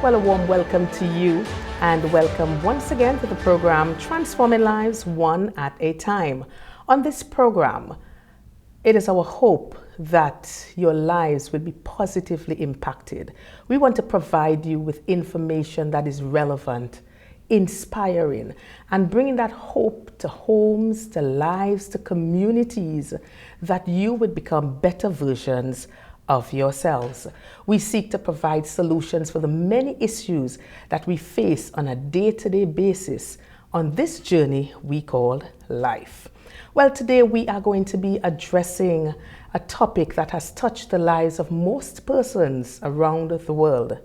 Well, a warm welcome to you and welcome once again to the program Transforming Lives One at a Time. On this program, it is our hope that your lives will be positively impacted. We want to provide you with information that is relevant, inspiring, and bringing that hope to homes, to lives, to communities, that you would become better versions of yourselves. We seek to provide solutions for the many issues that we face on a day-to-day basis on this journey we call life. Well, today we are going to be addressing a topic that has touched the lives of most persons around the world.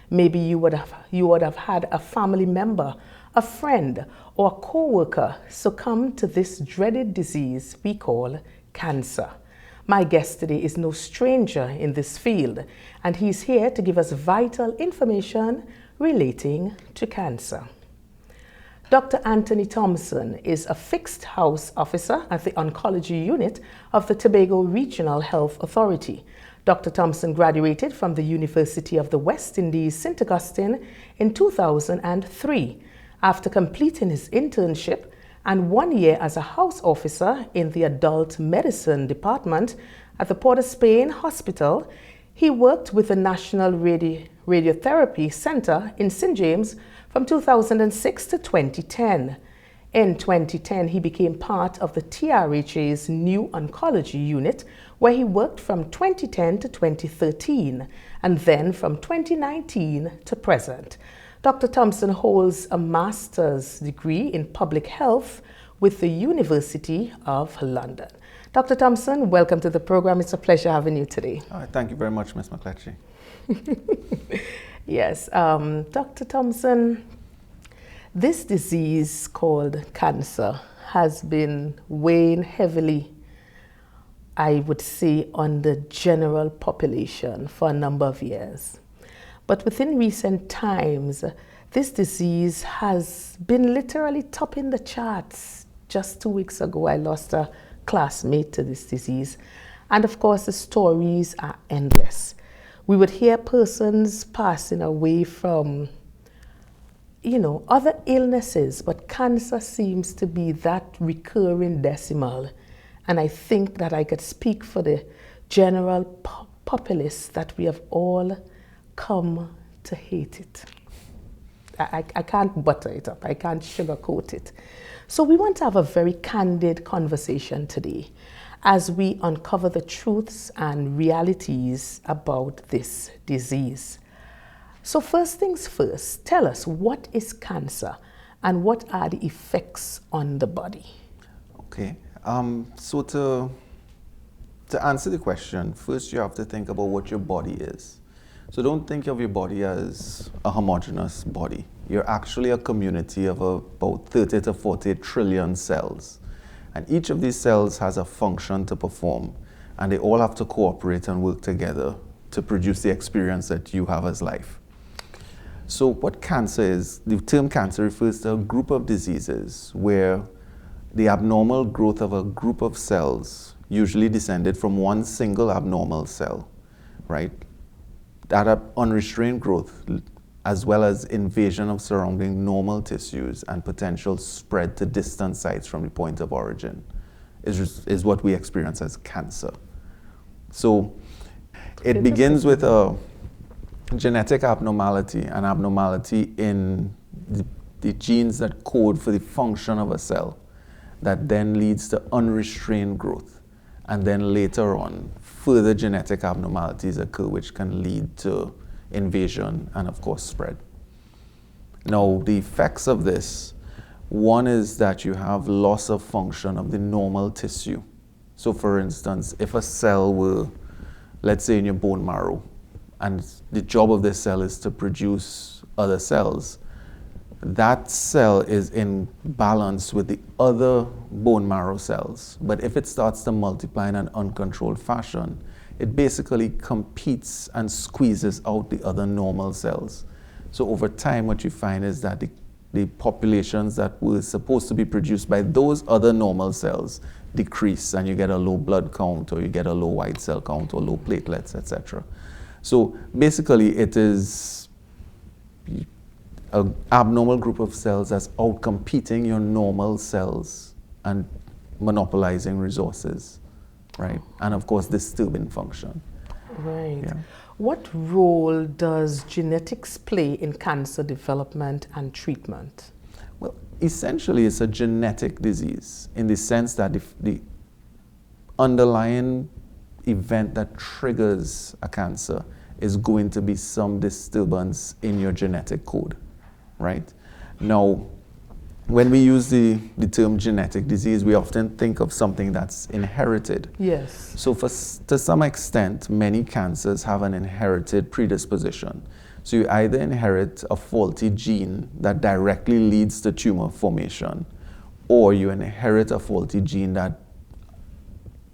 Maybe you would have had a family member, a friend, or a co-worker succumb to this dreaded disease we call cancer. My guest today is no stranger in this field, and he's here to give us vital information relating to cancer. Dr. Anthony Thompson is a fixed house officer at the oncology unit of the Tobago Regional Health Authority. Dr. Thompson graduated from the University of the West Indies, St. Augustine in 2003 after completing his internship and 1 year as a house officer in the adult medicine department at the Port of Spain Hospital. He worked with the National Radiotherapy Center in St. James from 2006 to 2010. In 2010, he became part of the TRHA's new oncology unit, where he worked from 2010 to 2013, and then from 2019 to present. Dr. Thompson holds a master's degree in public health with the University of London. Dr. Thompson, welcome to the program. It's a pleasure having you today. Thank you very much, Ms. Mcletchie. Yes, Dr. Thompson, this disease called cancer has been weighing heavily, I would say, on the general population for a number of years. But within recent times, this disease has been literally topping the charts. Just 2 weeks ago, I lost a classmate to this disease. And of course, the stories are endless. We would hear persons passing away from, other illnesses, but cancer seems to be that recurring decimal. And I think that I could speak for the general populace that we have all come to hate it. I can't butter it up. I can't sugarcoat it. So we want to have a very candid conversation today as we uncover the truths and realities about this disease. So first things first, tell us, what is cancer and what are the effects on the body? Okay, so to answer the question, first you have to think about what your body is. So don't think of your body as a homogeneous body. You're actually a community of about 30 to 40 trillion cells. And each of these cells has a function to perform, and they all have to cooperate and work together to produce the experience that you have as life. So what cancer is, the term cancer refers to a group of diseases where the abnormal growth of a group of cells, usually descended from one single abnormal cell, right? That unrestrained growth, as well as invasion of surrounding normal tissues and potential spread to distant sites from the point of origin, is what we experience as cancer. So it begins with a genetic abnormality, an abnormality in the genes that code for the function of a cell, that then leads to unrestrained growth. And then later on, further genetic abnormalities occur, which can lead to invasion and, of course, spread. Now, the effects of this, one is that you have loss of function of the normal tissue. So, for instance, if a cell were, let's say, in your bone marrow, and the job of this cell is to produce other cells, that cell is in balance with the other bone marrow cells. But if it starts to multiply in an uncontrolled fashion, it basically competes and squeezes out the other normal cells. So over time, what you find is that the populations that were supposed to be produced by those other normal cells decrease, and you get a low blood count, or you get a low white cell count, or low platelets, etc. So basically, it is an abnormal group of cells that's outcompeting your normal cells and monopolizing resources, right? And of course, disturbing function. Right. Yeah. What role does genetics play in cancer development and treatment? Well, essentially, it's a genetic disease in the sense that the underlying event that triggers a cancer is going to be some disturbance in your genetic code, right? Now, when we use the term genetic disease, we often think of something that's inherited. Yes. So to some extent, many cancers have an inherited predisposition. So you either inherit a faulty gene that directly leads to tumor formation, or you inherit a faulty gene that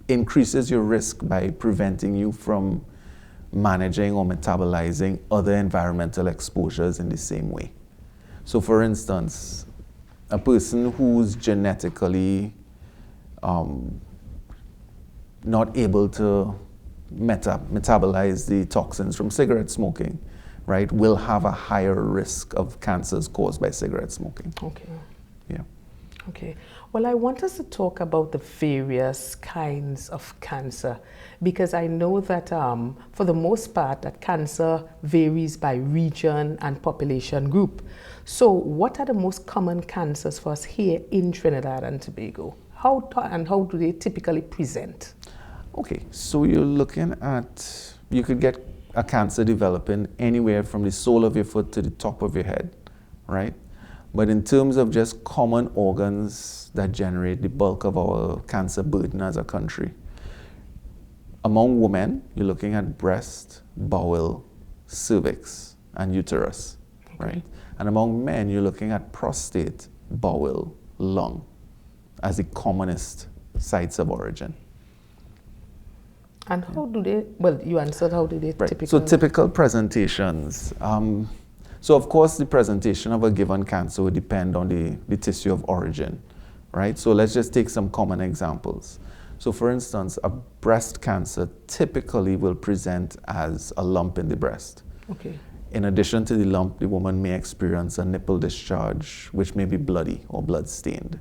increases your risk by preventing you from managing or metabolizing other environmental exposures in the same way. So for instance, a person who's genetically not able to metabolize the toxins from cigarette smoking, right, will have a higher risk of cancers caused by cigarette smoking. Okay. Yeah. Okay. Well, I want us to talk about the various kinds of cancer, because I know that for the most part that cancer varies by region and population group. So what are the most common cancers for us here in Trinidad and Tobago? How do they typically present? Okay, so you're looking at, you could get a cancer developing anywhere from the sole of your foot to the top of your head, right? But in terms of just common organs that generate the bulk of our cancer burden as a country, among women, you're looking at breast, bowel, cervix, and uterus, right? And among men, you're looking at prostate, bowel, lung as the commonest sites of origin. And how do they, well, you answered how do they typically? So typical presentations. So of course the presentation of a given cancer would depend on the tissue of origin, right? So let's just take some common examples. So for instance, a breast cancer typically will present as a lump in the breast. Okay. In addition to the lump, the woman may experience a nipple discharge, which may be bloody or blood-stained.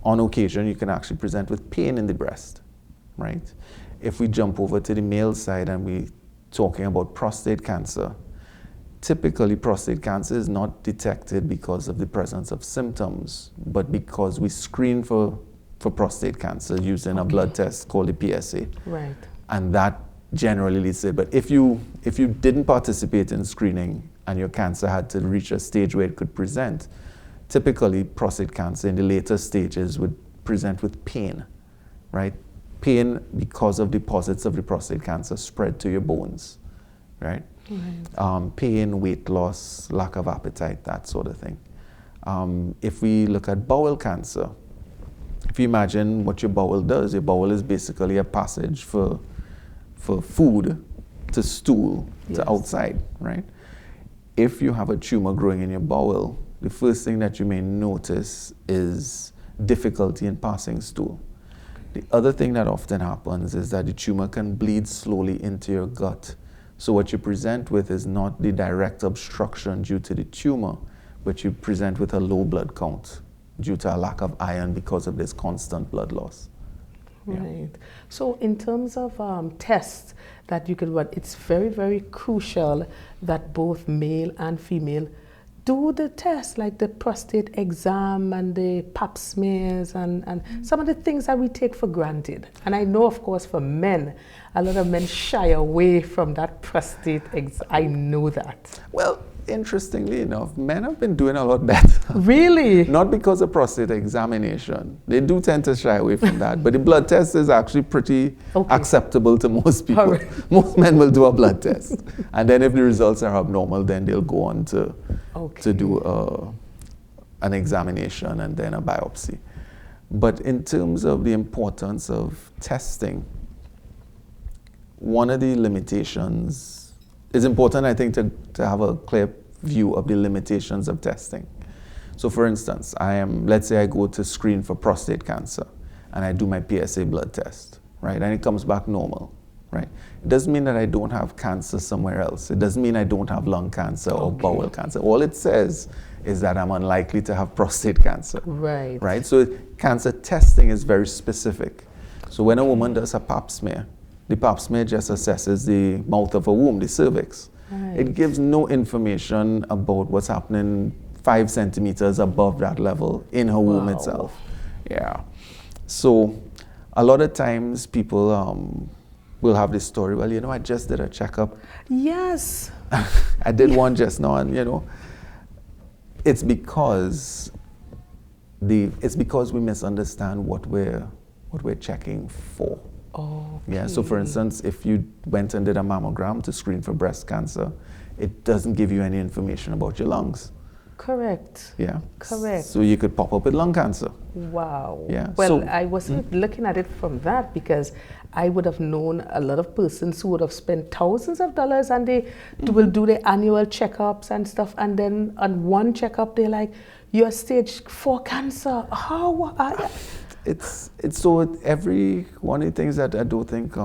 On occasion, you can actually present with pain in the breast, right? If we jump over to the male side and we're talking about prostate cancer, typically prostate cancer is not detected because of the presence of symptoms, but because we screen for prostate cancer using a blood test called the PSA. Right. And that generally leads to it. But if you didn't participate in screening and your cancer had to reach a stage where it could present, typically prostate cancer in the later stages would present with pain, right? Pain because of deposits of the prostate cancer spread to your bones, right? Right. Pain, weight loss, lack of appetite, that sort of thing. If we look at bowel cancer, if you imagine what your bowel does, your bowel is basically a passage for food to stool to outside, right? If you have a tumor growing in your bowel, the first thing that you may notice is difficulty in passing stool. The other thing that often happens is that the tumor can bleed slowly into your gut. So what you present with is not the direct obstruction due to the tumor, but you present with a low blood count due to a lack of iron because of this constant blood loss. Right. Yeah. So in terms of tests that you can run, it's very, very crucial that both male and female do the test, like the prostate exam and the pap smears and some of the things that we take for granted. And I know, of course, for men, a lot of men shy away from that prostate exam. I know that. Well, interestingly enough, men have been doing a lot better. Really? Not because of prostate examination. They do tend to shy away from that. But the blood test is actually pretty acceptable to most people. Right. Most men will do a blood test. And then if the results are abnormal, then they'll go on to do an examination and then a biopsy. But in terms of the importance of testing, one of the limitations, it's important, I think, to have a clear view of the limitations of testing. So for instance, let's say I go to screen for prostate cancer and I do my PSA blood test, right? And it comes back normal, right? It doesn't mean that I don't have cancer somewhere else. It doesn't mean I don't have lung cancer or bowel cancer. All it says is that I'm unlikely to have prostate cancer. Right. Right? So cancer testing is very specific. So when a woman does a pap smear, the pap smear just assesses the mouth of a womb, the cervix. Right. It gives no information about what's happening 5 centimeters above that level in her womb itself. Yeah. So a lot of times people will have this story, well, you know, I just did a checkup. Yes. I did one just now, and you know, it's because we misunderstand what we're checking for. Oh. Yeah. So for instance, if you went and did a mammogram to screen for breast cancer, it doesn't give you any information about your lungs. Correct. Yeah. Correct. So you could pop up with lung cancer. Wow. Yeah. Well, So, I wasn't looking at it from that, because I would have known a lot of persons who would have spent thousands of dollars, and they will do their annual checkups and stuff, and then on one checkup they're like, you're stage 4 cancer. How? it's so every one of the things that I do think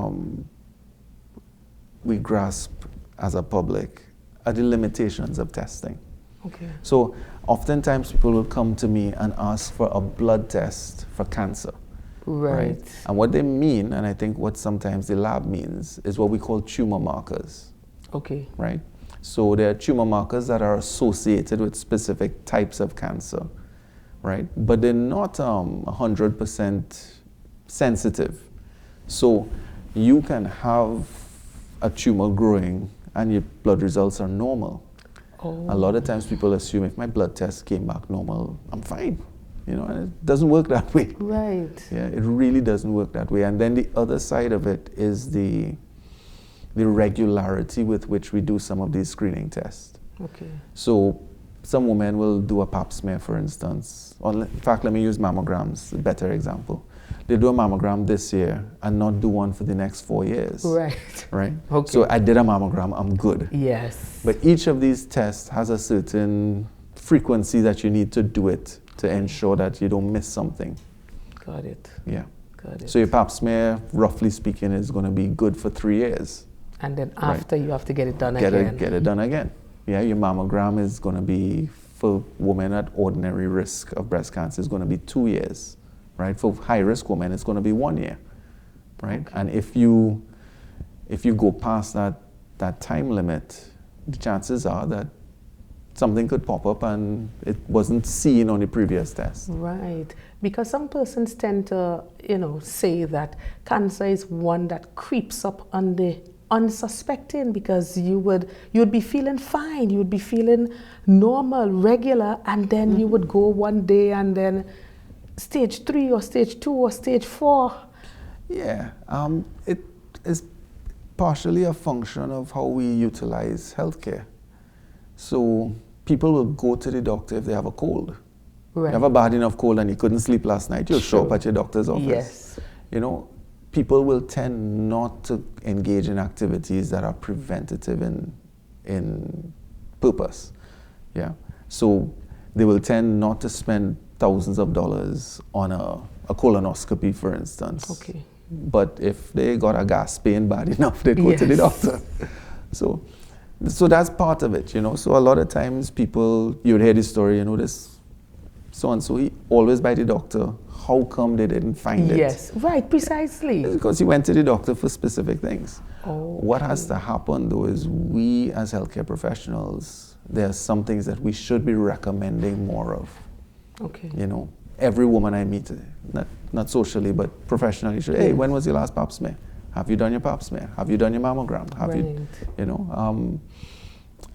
we grasp as a public are the limitations of testing. Okay. So oftentimes people will come to me and ask for a blood test for cancer. Right. And what they mean, and I think what sometimes the lab means, is what we call tumor markers. Okay. Right? So there are tumor markers that are associated with specific types of cancer, right? But they're not 100% sensitive. So you can have a tumor growing and your blood results are normal. Oh. A lot of times people assume if my blood test came back normal, I'm fine. You know, and it doesn't work that way. Right. Yeah, it really doesn't work that way. And then the other side of it is the regularity with which we do some of these screening tests. Okay. So some women will do a pap smear, for instance. Or in fact, let me use mammograms, a better example. They do a mammogram this year and not do one for the next 4 years. Right. Right? Okay. So I did a mammogram, I'm good. Yes. But each of these tests has a certain frequency that you need to do it to ensure that you don't miss something. Got it. Yeah. Got it. So your pap smear, roughly speaking, is going to be good for 3 years. And then after you have to get it done again. Get it done again. Yeah, your mammogram is going to be, for women at ordinary risk of breast cancer, is going to be 2 years. Right? For high risk women, it's going to be 1 year. Right? Okay. And if you go past that time limit, the chances are that something could pop up and it wasn't seen on the previous test. Right. Because some persons tend to, say that cancer is one that creeps up on the unsuspecting, because you would be feeling fine, you would be feeling normal, regular, and then you would go one day and then stage 3 or stage 2 or stage 4. Yeah. It is partially a function of how we utilize healthcare. So people will go to the doctor if they have a cold. Right. You have a bad enough cold and you couldn't sleep last night, you'll show up at your doctor's office. Yes. People will tend not to engage in activities that are preventative in purpose. Yeah. So they will tend not to spend thousands of dollars on a colonoscopy, for instance. Okay. But if they got a gas pain bad enough, they go to the doctor. So that's part of it, So a lot of times people, you'd hear this story, this so-and-so, he always by the doctor. How come they didn't find it? Yes, right, precisely. It's because he went to the doctor for specific things. Oh, what has to happen, though, is we as healthcare professionals, there are some things that we should be recommending more of. Okay. Every woman I meet, not socially, but professionally, should, hey, when was your last pap smear? Have you done your pap smear? Have you done your mammogram? Have you,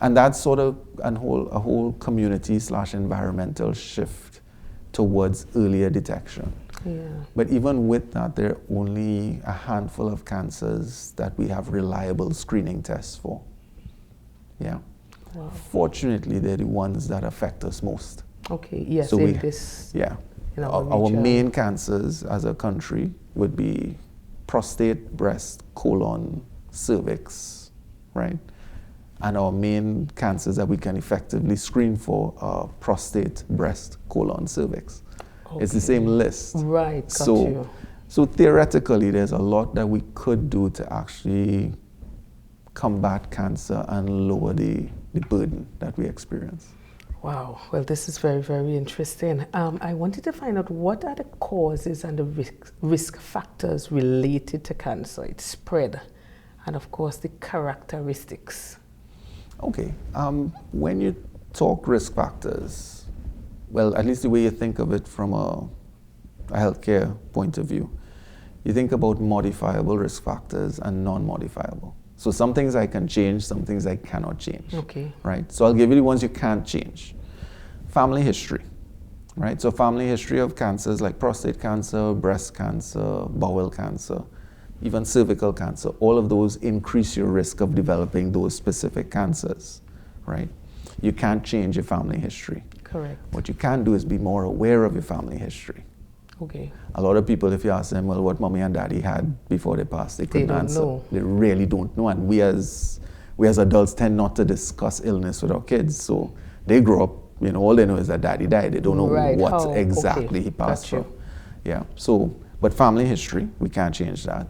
and that's sort of a whole community/environmental shift towards earlier detection. Yeah. But even with that, there are only a handful of cancers that we have reliable screening tests for. Yeah. Wow. Fortunately, they're the ones that affect us most. Okay, yes, So our main cancers as a country would be prostate, breast, colon, cervix, right? And our main cancers that we can effectively screen for are prostate, breast, colon, cervix. Okay. It's the same list. Right, got you. So theoretically, there's a lot that we could do to actually combat cancer and lower the burden that we experience. Wow. Well, this is very, very interesting. I wanted to find out what are the causes and the risk factors related to cancer, its spread, and of course the characteristics. Okay. When you talk risk factors, well, at least the way you think of it from a healthcare point of view, you think about modifiable risk factors and non-modifiable. So some things I can change, some things I cannot change. Okay. Right? So I'll give you the ones you can't change. Family history, right? So family history of cancers like prostate cancer, breast cancer, bowel cancer, even cervical cancer, all of those increase your risk of developing those specific cancers, right? You can't change your family history. Correct. What you can do is be more aware of your family history. Okay. A lot of people, if you ask them, well, what mommy and daddy had before they passed, they couldn't answer. Know. They really don't know. And we as adults tend not to discuss illness with our kids. So they grow up, all they know is that daddy died. They don't know what exactly he passed through. Yeah. So, but family history, we can't change that.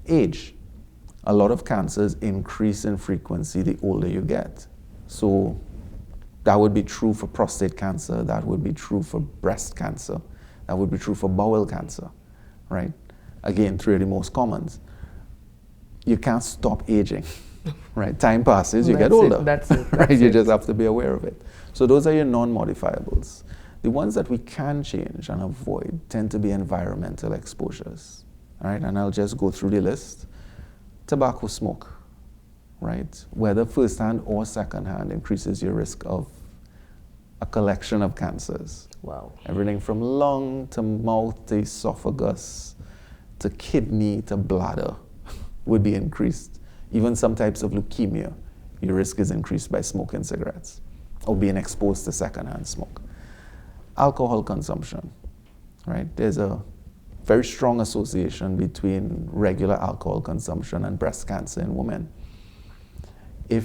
Age. A lot of cancers increase in frequency the older you get. So that would be true for prostate cancer. That would be true for breast cancer. That would be true for bowel cancer, right? Again, three of the most commons. You can't stop aging, right? Time passes, you get older. That's it. Right? You just have to be aware of it. So those are your non-modifiables. The ones that we can change and avoid tend to be environmental exposures, right? And I'll just go through the list. Tobacco smoke, right? Whether first-hand or second-hand increases your risk of a collection of cancers. Wow. Everything from lung to mouth to esophagus to kidney to bladder would be increased. Even some types of leukemia, your risk is increased by smoking cigarettes or being exposed to secondhand smoke. Alcohol consumption, right? There's a very strong association between regular alcohol consumption and breast cancer in women. I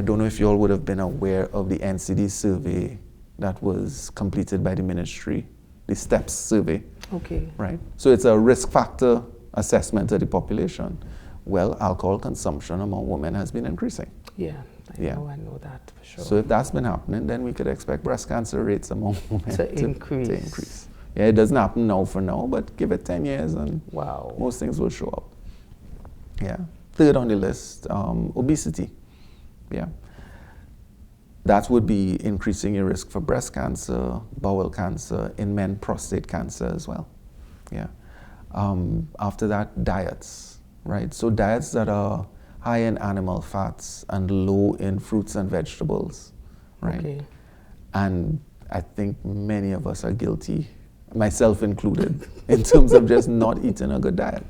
don't know if you all would have been aware of the NCD survey that was completed by the ministry, the STEPS survey. Okay. Right? So it's a risk factor assessment of the population. Well, alcohol consumption among women has been increasing. Yeah, I know that for sure. So if that's been happening, then we could expect breast cancer rates among women to increase. Yeah, it doesn't happen now for now, but give it 10 years and wow, most things will show up. Yeah. Third on the list, obesity. Yeah. That would be increasing your risk for breast cancer, bowel cancer, in men, prostate cancer as well. Yeah. After that, diets, right? So diets that are high in animal fats and low in fruits and vegetables, right? Okay. And I think many of us are guilty, myself included, in terms of just not eating a good diet.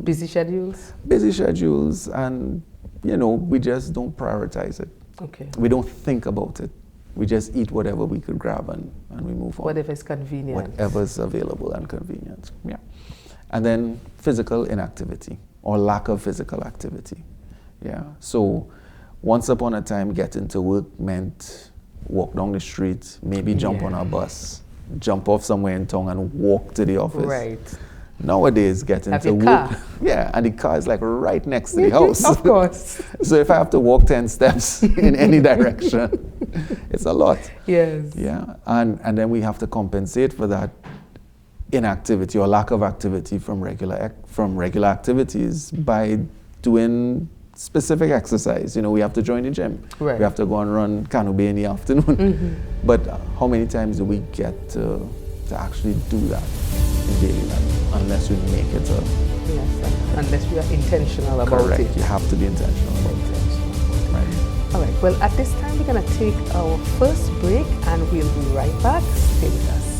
Busy schedules? Busy schedules, and we just don't prioritize it. Okay. We don't think about it. We just eat whatever we could grab and we move on. Whatever is convenient. Whatever's available and convenient. Yeah. And then physical inactivity or lack of physical activity. Yeah. So once upon a time, getting to work meant walk down the street, maybe jump on a bus, jump off somewhere in town and walk to the office. Right. Nowadays, getting to work, and the car is like right next to the house. Of course. So if I have to walk 10 steps in any direction, it's a lot. Yes. Yeah, and then we have to compensate for that inactivity or lack of activity from regular activities by doing specific exercise. We have to join the gym. Right. We have to go and run canopy in the afternoon. Mm-hmm. But how many times do we get to actually do that in daily life? Unless we make it unless we are intentional about correct. it. You have to be intentional about it. Right. All right. Well, at this time, we're going to take our first break and we'll be right back. Stay with us.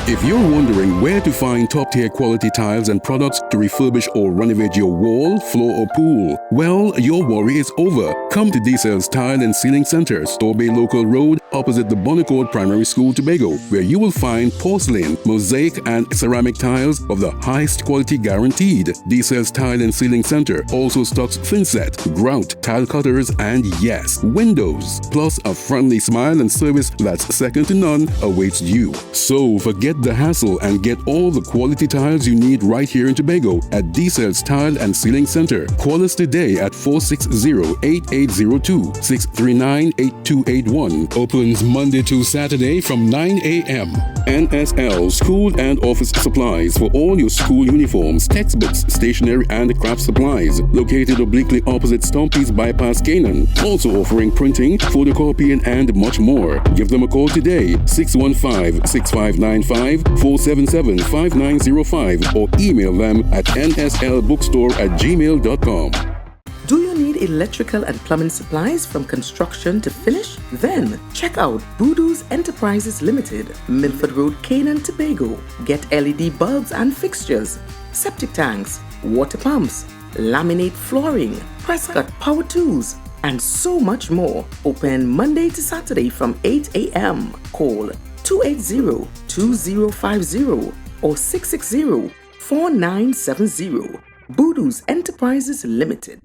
If you're wondering where to find top-tier quality tiles and products to refurbish or renovate your wall, floor, or pool, well, your worry is over. Come to D-Cells Tile and Ceiling Center, Store Bay Local Road, opposite the Bonnecourt Primary School, Tobago, where you will find porcelain, mosaic, and ceramic tiles of the highest quality guaranteed. D-Cells Tile and Ceiling Center also stocks thinset, grout, tile cutters, and yes, windows. Plus, a friendly smile and service that's second to none awaits you. So forget the hassle and get all the quality tiles you need right here in Tobago at D-Cells Tile and Ceiling Center. Call us today at 460-8802, 639-8281. Opens Monday to Saturday from 9 a.m. NSL School and Office Supplies for all your school uniforms, textbooks, stationery, and craft supplies. Located obliquely opposite Stumpy's Bypass Canaan. Also offering printing, photocopying, and much more. Give them a call today, 615-6595, 477-5905, or email them at nslbookstore@gmail.com. Do you need electrical and plumbing supplies from construction to finish? Then check out Voodoo's Enterprises Limited, Milford Road, Canaan, Tobago. Get LED bulbs and fixtures, septic tanks, water pumps, laminate flooring, press cut power tools, and so much more. Open Monday to Saturday from 8 a.m. Call 280-2050 or 660-4970. Voodoo's Enterprises Limited.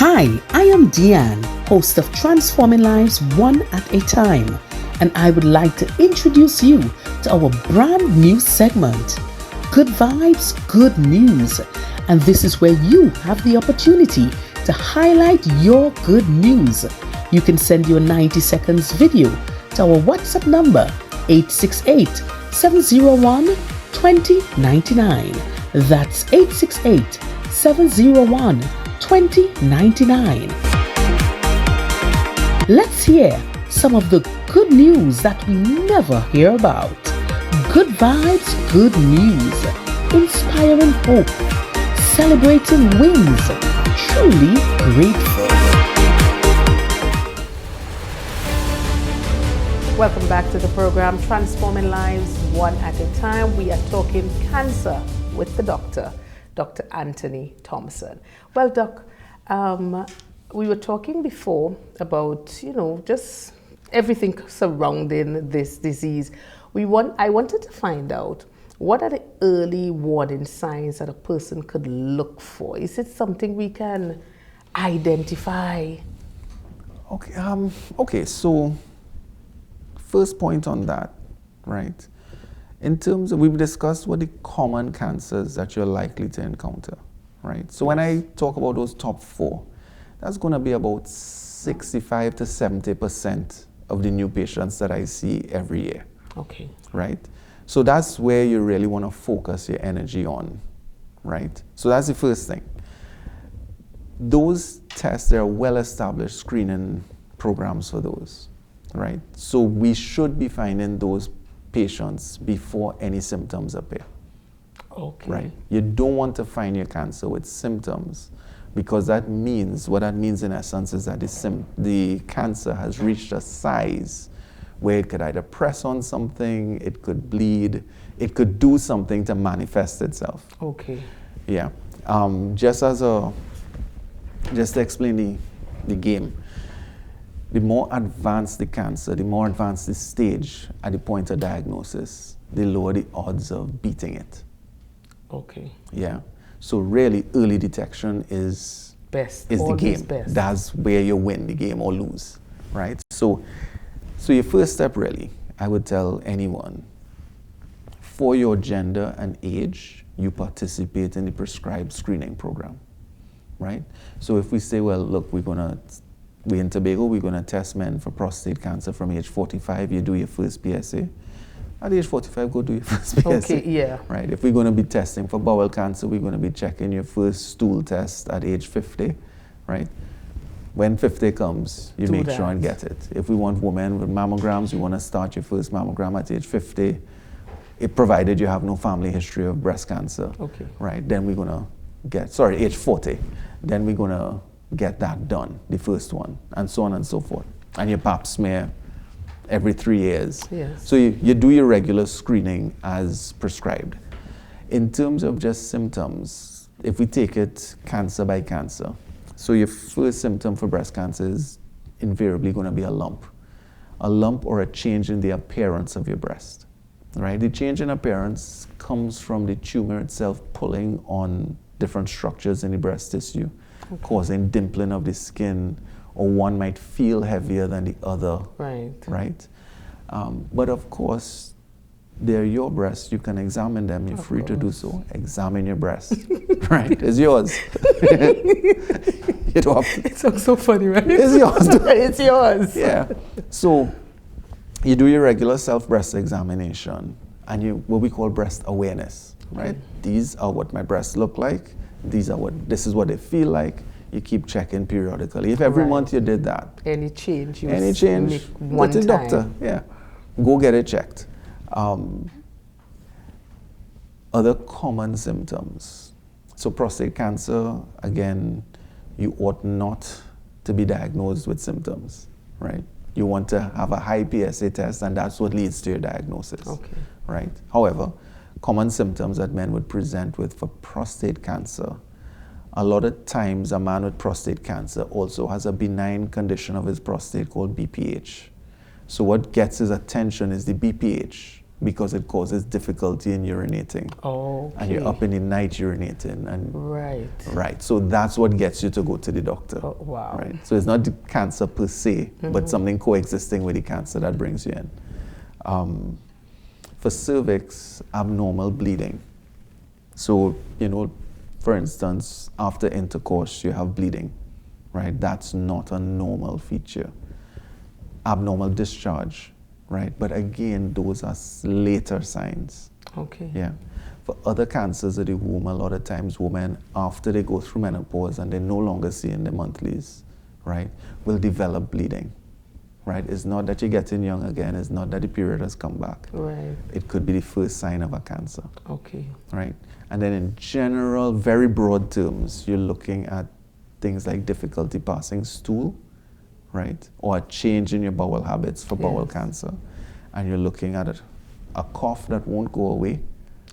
Hi, I am Dianne, host of Transforming Lives One at a Time, and I would like to introduce you to our brand new segment, Good Vibes, Good News. And this is where you have the opportunity to highlight your good news. You can send your 90 seconds video to our WhatsApp number 868-701-2099. That's 868-701-2099. Let's hear some of the good news that we never hear about. Good vibes, good news. Inspiring hope. Celebrating wins. Truly grateful. Welcome back to the program Transforming Lives One at a Time. We are talking cancer with the doctor, Dr. Anthony Thompson. Well, Doc, we were talking before about, just everything surrounding this disease. I wanted to find out, what are the early warning signs that a person could look for? Is it something we can identify? Okay, so first point on that, right? In terms of, we've discussed what the common cancers that you're likely to encounter, right? So when I talk about those top 4, that's going to be about 65 to 70% of the new patients that I see every year. Okay. Right? So that's where you really want to focus your energy on, right? So that's the first thing. Those tests, there are well-established screening programs for those, right? So we should be finding those patients before any symptoms appear. Okay. Right? You don't want to find your cancer with symptoms, because that means, what that means in essence is that the cancer has reached a size where it could either press on something, it could bleed, it could do something to manifest itself. Okay. Yeah. Just to explain the game, the more advanced the cancer, the more advanced the stage at the point of diagnosis, the lower the odds of beating it. Okay. Yeah. So really, early detection is best. Is the game. Best. That's where you win the game or lose, right? So your first step, really, I would tell anyone, for your gender and age, you participate in the prescribed screening program, right? So if we say, well, look, we're in Tobago, we're going to test men for prostate cancer from age 45, you do your first PSA. At age 45, go do your first PSA. Okay, yeah. Right? If we're going to be testing for bowel cancer, we're going to be checking your first stool test at age 50, right? When 50 comes, you make sure and get it. If we want women with mammograms, you want to start your first mammogram at age 50, provided you have no family history of breast cancer. Okay. Right? Then we're going to age 40. Then we're going to get that done, the first one, and so on and so forth. And your pap smear every 3 years. Yes. So you do your regular screening as prescribed. In terms of just symptoms, if we take it cancer by cancer, so your first symptom for breast cancer is invariably going to be a lump or a change in the appearance of your breast, right? The change in appearance comes from the tumor itself pulling on different structures in the breast tissue, causing dimpling of the skin, or one might feel heavier than the other, right? But of course, they're your breasts. You can examine them. You're free to do so. Examine your breast, right? It's yours. You don't have to. It sounds so funny, right? It's yours. It's yours. Yeah. So you do your regular self-breast examination, and you what we call breast awareness, right? These are what my breasts look like. This is what they feel like. You keep checking periodically. If every month you did that, any change, go to the doctor. Yeah, go get it checked. Other common symptoms. So prostate cancer, again, you ought not to be diagnosed with symptoms, right? You want to have a high PSA test, and that's what leads to your diagnosis, right? However, common symptoms that men would present with for prostate cancer, a lot of times a man with prostate cancer also has a benign condition of his prostate called BPH. So what gets his attention is the BPH, because it causes difficulty in urinating. And you're up in the night urinating. And right. So that's what gets you to go to the doctor. Right. So it's not the cancer per se, but something coexisting with the cancer that brings you in. For cervix, abnormal bleeding. So, for instance, after intercourse, you have bleeding, right? That's not a normal feature. Abnormal discharge, right? But again, those are later signs. Yeah. For other cancers of the womb, a lot of times women, after they go through menopause and they're no longer seeing their monthlies, right, will develop bleeding, right? It's not that you're getting young again. It's not that the period has come back. It could be the first sign of a cancer. Right? And then in general, very broad terms, you're looking at things like difficulty passing stool, right? Or a change in your bowel habits for bowel cancer. And you're looking at a cough that won't go away.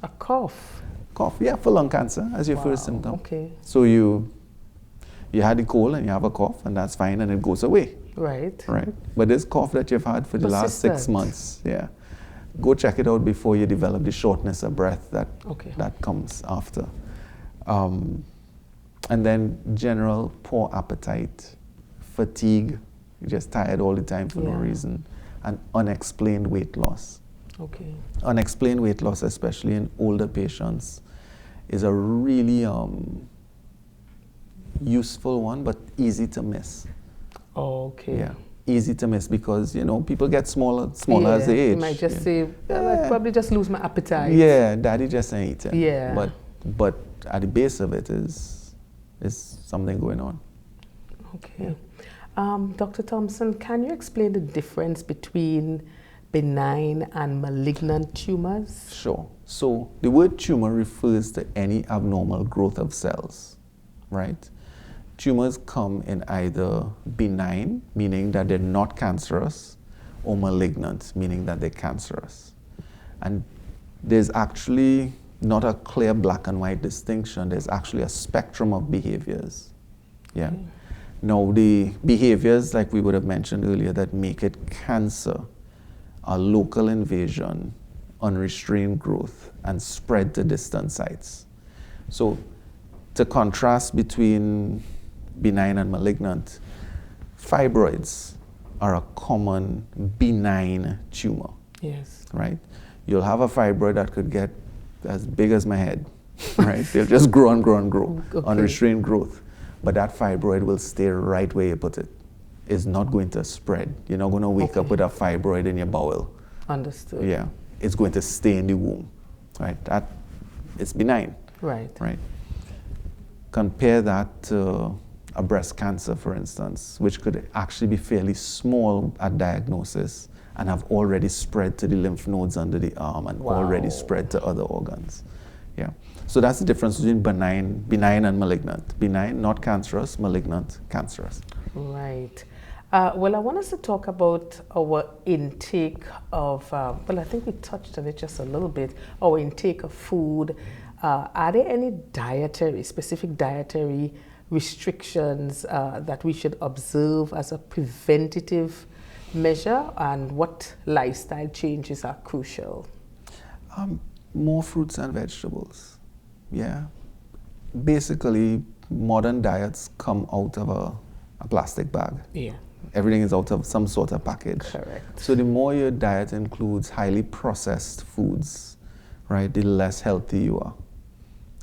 A cough? Cough, yeah, for lung cancer as your first symptom. So you had the cold and you have a cough, and that's fine, and it goes away. Right. But this cough that you've had for the last 6 months, go check it out before you develop the shortness of breath that comes after. And then general poor appetite, fatigue, you're just tired all the time for no reason, and unexplained weight loss. Unexplained weight loss, especially in older patients, is a really useful one, but easy to miss. Yeah, easy to miss because, people get smaller as they age. You might just say, I'd probably just lose my appetite. Yeah, daddy just ain't eating. But at the base of it is something going on. Dr. Thompson, can you explain the difference between benign and malignant tumors? Sure. So the word tumor refers to any abnormal growth of cells, right? Tumors come in either benign, meaning that they're not cancerous, or malignant, meaning that they're cancerous. And there's actually not a clear black and white distinction. There's actually a spectrum of behaviors. Now, the behaviors, like we would have mentioned earlier, that make it cancer are local invasion, unrestrained growth, and spread to distant sites. So to contrast between benign and malignant, fibroids are a common benign tumor. Right? You'll have a fibroid that could get as big as my head, right? They'll just grow and grow and grow, unrestrained growth. But that fibroid will stay right where you put it. It's not going to spread. You're not going to wake up with a fibroid in your bowel. Understood. Yeah. It's going to stay in the womb, right? That it's benign. Right. Compare that to a breast cancer, for instance, which could actually be fairly small at diagnosis and have already spread to the lymph nodes under the arm and already spread to other organs. So that's the difference between benign and malignant. Benign, not cancerous; malignant, cancerous. Right. Well, I want us to talk about our intake of, I think we touched on it just a little bit, our intake of food, Are there any specific dietary restrictions that we should observe as a preventative measure, and what lifestyle changes are crucial? More fruits and vegetables. Yeah. Basically, modern diets come out of a plastic bag. Yeah. Everything is out of some sort of package. Correct. So the more your diet includes highly processed foods, right, the less healthy you are.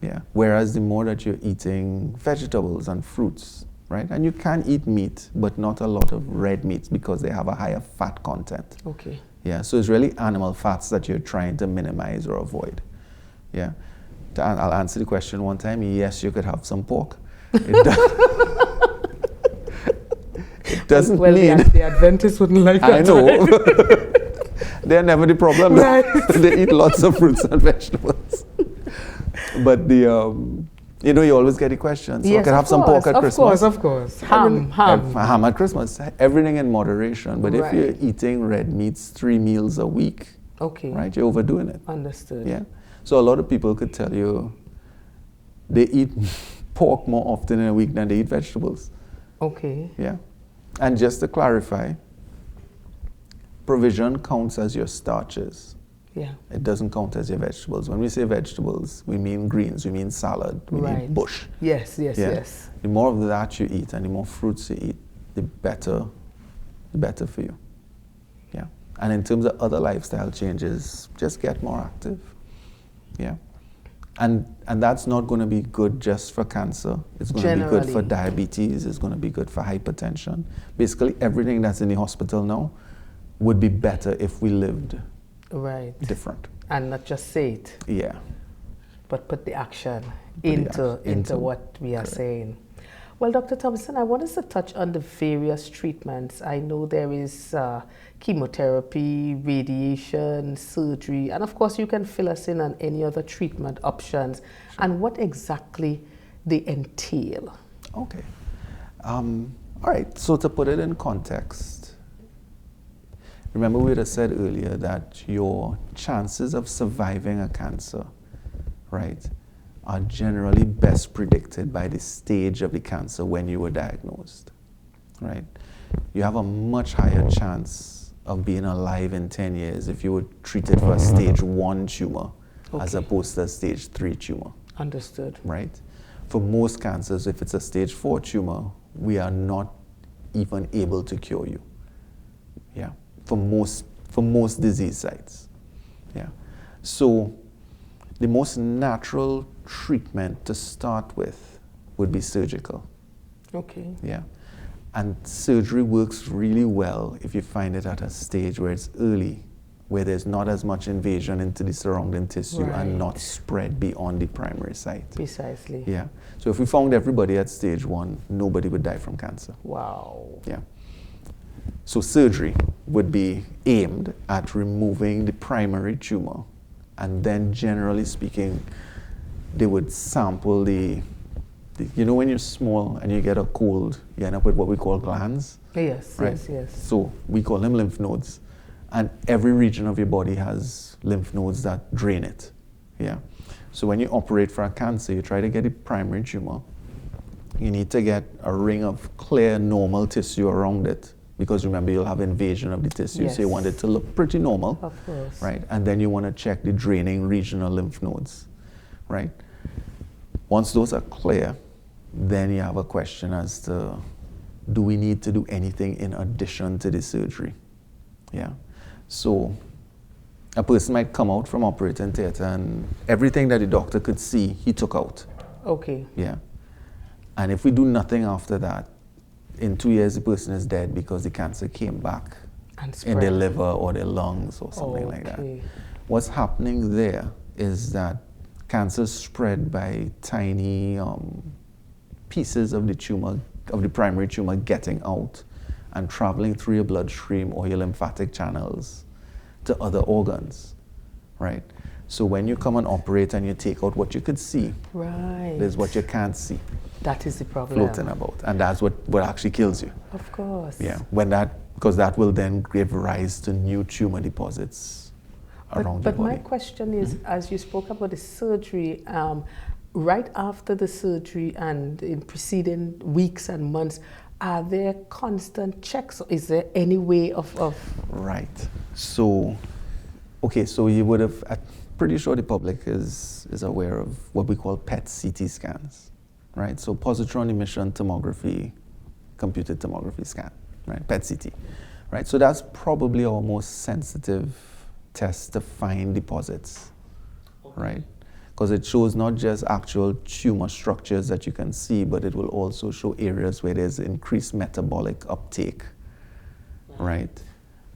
Yeah. Whereas the more that you're eating vegetables and fruits, right, and you can eat meat, but not a lot of red meats because they have a higher fat content. Okay. Yeah. So it's really animal fats that you're trying to minimize or avoid. Yeah. I'll answer the question one time. Yes, you could have some pork. It doesn't mean... the Adventists wouldn't like that. I know. They're never the problem. Right. They eat lots of fruits and vegetables. But you always get the questions. So yes, I could have some pork at Christmas. Of course. Ham at Christmas. Everything in moderation. But right. if you're eating red meats 3 meals a week, okay, right, you're overdoing it. Understood. Yeah. So a lot of people could tell you they eat pork more often in a week than they eat vegetables. Okay. Yeah. And just to clarify, provision counts as your starches. Yeah. It doesn't count as your vegetables. When we say vegetables, we mean greens, we mean salad, we mean bush. Yes. Yeah? Yes. The more of that you eat and the more fruits you eat, the better for you. Yeah. And in terms of other lifestyle changes, just get more active. Yeah. And that's not going to be good just for cancer. It's going to be good for diabetes. It's going to be good for hypertension. Basically, everything that's in the hospital now would be better if we lived different. And not just say it. Yeah. But put the action into what we are saying. Well, Dr. Thompson, I want us to touch on the various treatments. I know there is chemotherapy, radiation, surgery, and of course you can fill us in on any other treatment options and what exactly they entail. Okay. All right, so to put it in context, remember we had said earlier that your chances of surviving a cancer, right, are generally best predicted by the stage of the cancer when you were diagnosed, right? You have a much higher chance of being alive in 10 years if you were treated for a stage 1 tumor as opposed to a stage 3 tumor. Understood. Right? For most cancers, if it's a stage 4 tumor, we are not even able to cure you. Yeah. For most disease sites. Yeah. So the most natural treatment to start with would be surgical. Okay. Yeah. And surgery works really well if you find it at a stage where it's early, where there's not as much invasion into the surrounding tissue and not spread beyond the primary site. Precisely. Yeah. So if we found everybody at stage 1, nobody would die from cancer. Wow. Yeah. So surgery would be aimed at removing the primary tumor, and then generally speaking, they would sample the you know when you're small and you get a cold, you end up with what we call glands? Yes, right? yes. So we call them lymph nodes. And every region of your body has lymph nodes that drain it. Yeah. So when you operate for a cancer, you try to get a primary tumor. You need to get a ring of clear, normal tissue around it. Because remember, you'll have invasion of the tissue, so you want it to look pretty normal. Of course. Right? And then you want to check the draining regional lymph nodes. Right? Once those are clear, then you have a question as to, do we need to do anything in addition to the surgery? Yeah. So a person might come out from operating theater and everything that the doctor could see, he took out. Okay. Yeah. And if we do nothing after that, in 2 years the person is dead because the cancer came back in their liver or their lungs or something like that. What's happening there is that cancer spread by tiny pieces of the tumor, of the primary tumor getting out and traveling through your bloodstream or your lymphatic channels to other organs, right? So when you come and operate and you take out what you could see, there's what you can't see. That is the problem. Floating about. And that's what actually kills you. Of course. Yeah. Because that will then give rise to new tumor deposits around your But my body. question is, as you spoke about the surgery, right after the surgery and in preceding weeks and months, are there constant checks? Is there any way of Right. So, okay, so you would have, I'm pretty sure the public is aware of what we call PET CT scans, right? So positron emission tomography, computed tomography scan, right? PET CT, right? So that's probably our most sensitive test to find deposits, right? Because it shows not just actual tumor structures that you can see, but it will also show areas where there's increased metabolic uptake, right?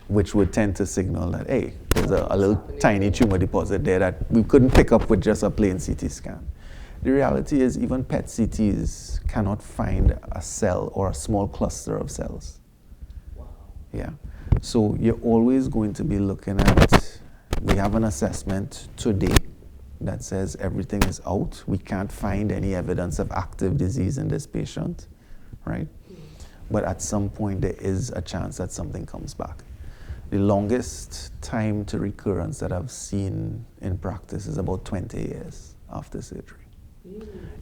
Which would tend to signal that, hey, there's a little tiny tumor deposit there that we couldn't pick up with just a plain CT scan. The reality is even PET CTs cannot find a cell or a small cluster of cells. Wow. Yeah. So you're always going to be looking at, we have an assessment today that says everything is out. We can't find any evidence of active disease in this patient, right? But at some point there is a chance that something comes back. The longest time to recurrence that I've seen in practice is about 20 years after surgery.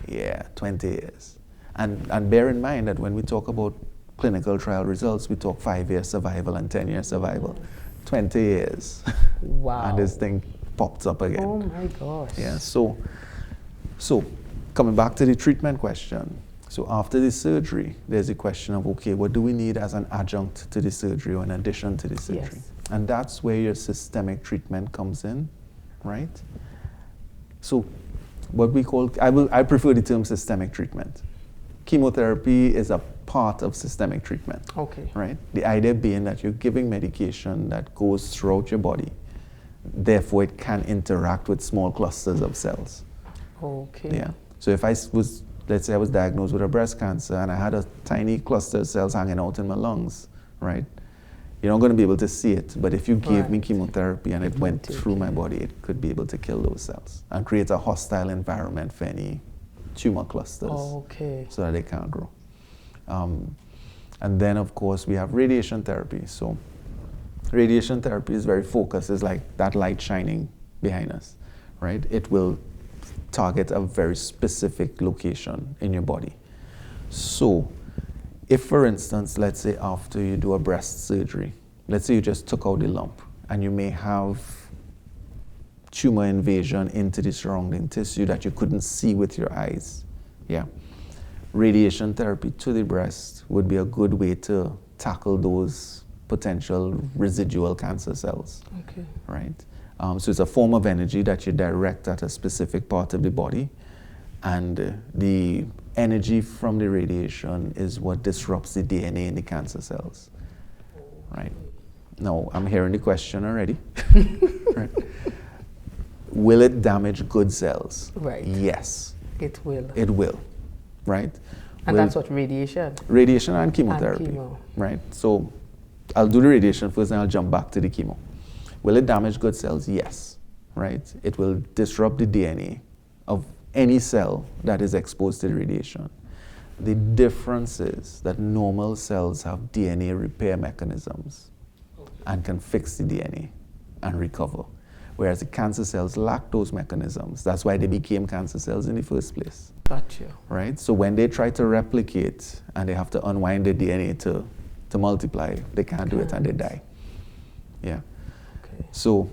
Yeah, 20 years. And bear in mind that when we talk about clinical trial results, we talk 5-year survival and 10-year survival. 20 years. Wow. And this thing popped up again. Oh my gosh. Yeah, so coming back to the treatment question. So after the surgery, there's a question of, okay, what do we need as an adjunct to the surgery or in addition to the surgery? Yes. And that's where your systemic treatment comes in, right? So what we call, I prefer the term systemic treatment. Chemotherapy is a part of systemic treatment, Okay. right? The idea being that you're giving medication that goes throughout your body, therefore it can interact with small clusters of cells. Okay. Yeah. So if let's say I was diagnosed with a breast cancer and I had a tiny cluster of cells hanging out in my lungs, right? You're not going to be able to see it, but if you gave me chemotherapy and it went through my body, it could be able to kill those cells and create a hostile environment for any tumor clusters, Okay. so that they can't grow. And then, of course, we have radiation therapy. So radiation therapy is very focused. It's like that light shining behind us, right? It will target a very specific location in your body. So if, for instance, let's say after you do a breast surgery, let's say you just took out the lump and you may have tumor invasion into the surrounding tissue that you couldn't see with your eyes, yeah. Radiation therapy to the breast would be a good way to tackle those potential residual cancer cells, Okay. right? So it's a form of energy that you direct at a specific part of the body, and the energy from the radiation is what disrupts the DNA in the cancer cells, right? Now, I'm hearing the question already. Right? Will it damage good cells? Right. Yes. It will. It will, right? And that's what radiation? Radiation and chemotherapy, And chemo. right? So I'll do the radiation first and I'll jump back to the chemo. Will it damage good cells? Yes, right? It will disrupt the DNA of any cell that is exposed to the radiation. The difference is that normal cells have DNA repair mechanisms and can fix the DNA and recover, whereas the cancer cells lack those mechanisms. That's why they became cancer cells in the first place. Gotcha. Right? So when they try to replicate and they have to unwind the DNA to multiply, they can't do it and they die. Yeah. Okay. So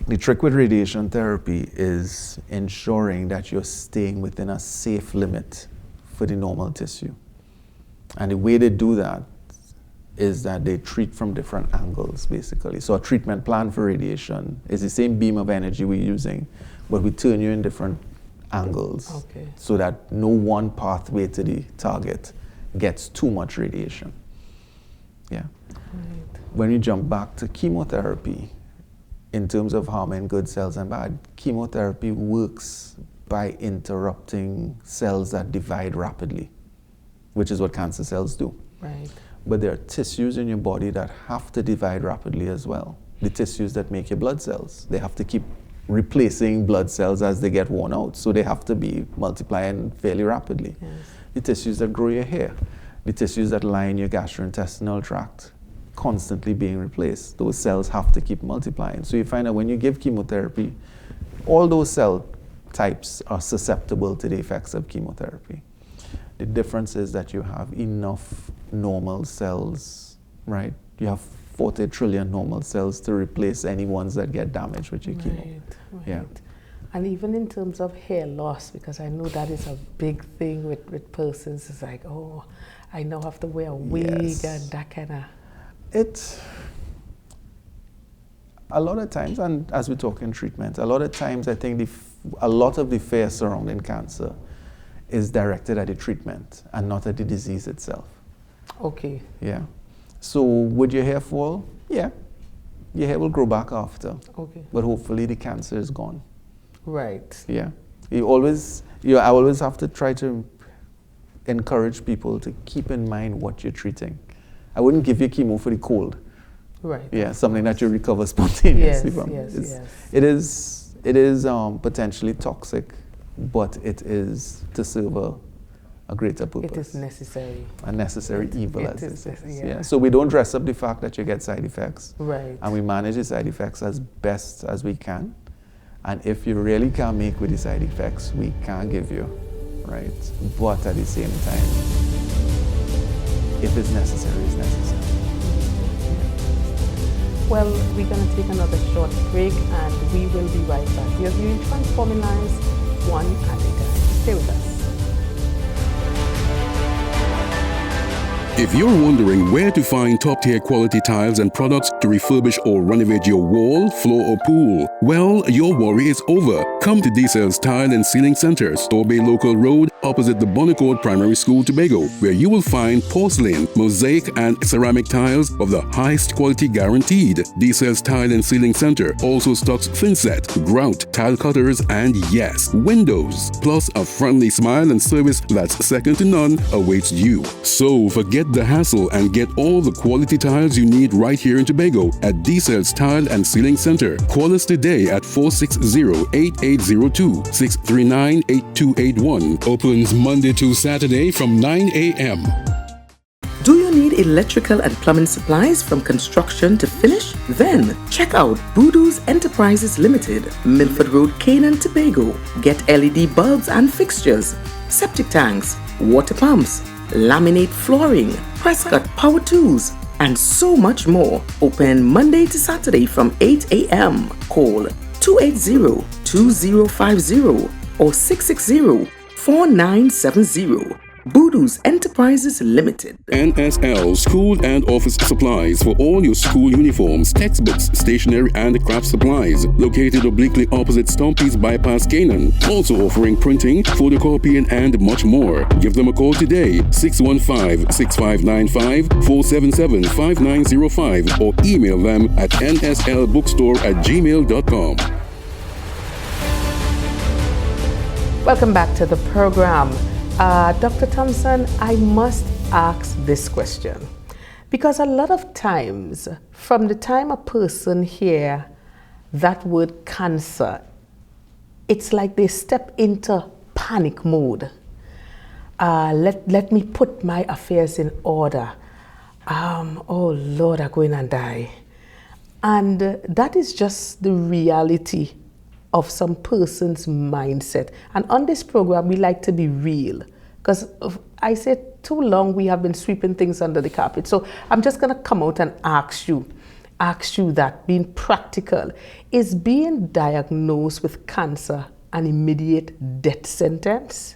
the trick with radiation therapy is ensuring that you're staying within a safe limit for the normal tissue. And the way they do that is that they treat from different angles, basically. So a treatment plan for radiation is the same beam of energy we're using, but we turn you in different angles, Okay. so that no one pathway to the target gets too much radiation. Yeah. Right. When you jump back to chemotherapy, in terms of harming good cells and bad, chemotherapy works by interrupting cells that divide rapidly, which is what cancer cells do. Right. But there are tissues in your body that have to divide rapidly as well. The tissues that make your blood cells, they have to keep replacing blood cells as they get worn out, so they have to be multiplying fairly rapidly. Yes. The tissues that grow your hair, the tissues that line your gastrointestinal tract, constantly being replaced. Those cells have to keep multiplying. So you find that when you give chemotherapy, all those cell types are susceptible to the effects of chemotherapy. The difference is that you have enough normal cells, right? You have 40 trillion normal cells to replace any ones that get damaged with your chemo. Right. Yeah. And even in terms of hair loss, because I know that is a big thing with persons, it's like, oh, I now have to wear a wig and that kind of... A lot of times, and as we talk in treatment, a lot of times I think a lot of the fear surrounding cancer is directed at the treatment and not at the disease itself. Okay. Yeah. So would your hair fall? Yeah. Your hair will grow back after. Okay. But hopefully the cancer is gone. Right. Yeah. I always have to try to encourage people to keep in mind what you're treating. I wouldn't give you chemo for the cold. Right. Yeah, something that you recover spontaneously from. Yes. It is potentially toxic, but it is to serve a greater purpose. It is necessary. A necessary evil, as they say. Yeah. So we don't dress up the fact that you get side effects. Right. And we manage the side effects as best as we can. And if you really can't make with the side effects, we can't give you, right? But at the same time, if it's necessary, it's necessary. Well, we're going to take another short break and we will be right back. You're viewing Transforming Lives one at a time. Stay with us. If you're wondering where to find top-tier quality tiles and products to refurbish or renovate your wall, floor, or pool, well, your worry is over. Come to D-Cell's Tile and Ceiling Center, Store Bay Local Road, opposite the Bonnecourt Primary School, Tobago, where you will find porcelain, mosaic, and ceramic tiles of the highest quality guaranteed. D-Cell's Tile and Ceiling Center also stocks thinset, grout, tile cutters, and yes, windows. Plus, a friendly smile and service that's second to none awaits you. So forget the hassle and get all the quality tiles you need right here in Tobago at D-Cell's Tile and Ceiling Center. Call us today at 460-8802, 639-8281. Opens Monday to Saturday from 9 a.m. Do you need electrical and plumbing supplies from construction to finish? Then check out Voodoo's Enterprises Limited, Milford Road, Canaan, Tobago. Get LED bulbs and fixtures, septic tanks, water pumps, laminate flooring, press cut power tools, and so much more. Open Monday to Saturday from 8 a.m. Call 280-2050 or 660-4970. Voodoo's Enterprises Limited. NSL School and Office Supplies for all your school uniforms, textbooks, stationery, and craft supplies. Located obliquely opposite Stumpy's Bypass, Canaan. Also offering printing, photocopying, and much more. Give them a call today, 615-6595, 477-5905, or email them at nslbookstore@gmail.com. Welcome back to the program. Dr. Thompson, I must ask this question because a lot of times, from the time a person hears that word cancer, it's like they step into panic mode. Let me put my affairs in order. Oh Lord, I'm going to die. And that is just the reality of some person's mindset. And on this program, we like to be real. Because I say too long, we have been sweeping things under the carpet. So I'm just going to come out and ask you that, being practical, is being diagnosed with cancer an immediate death sentence?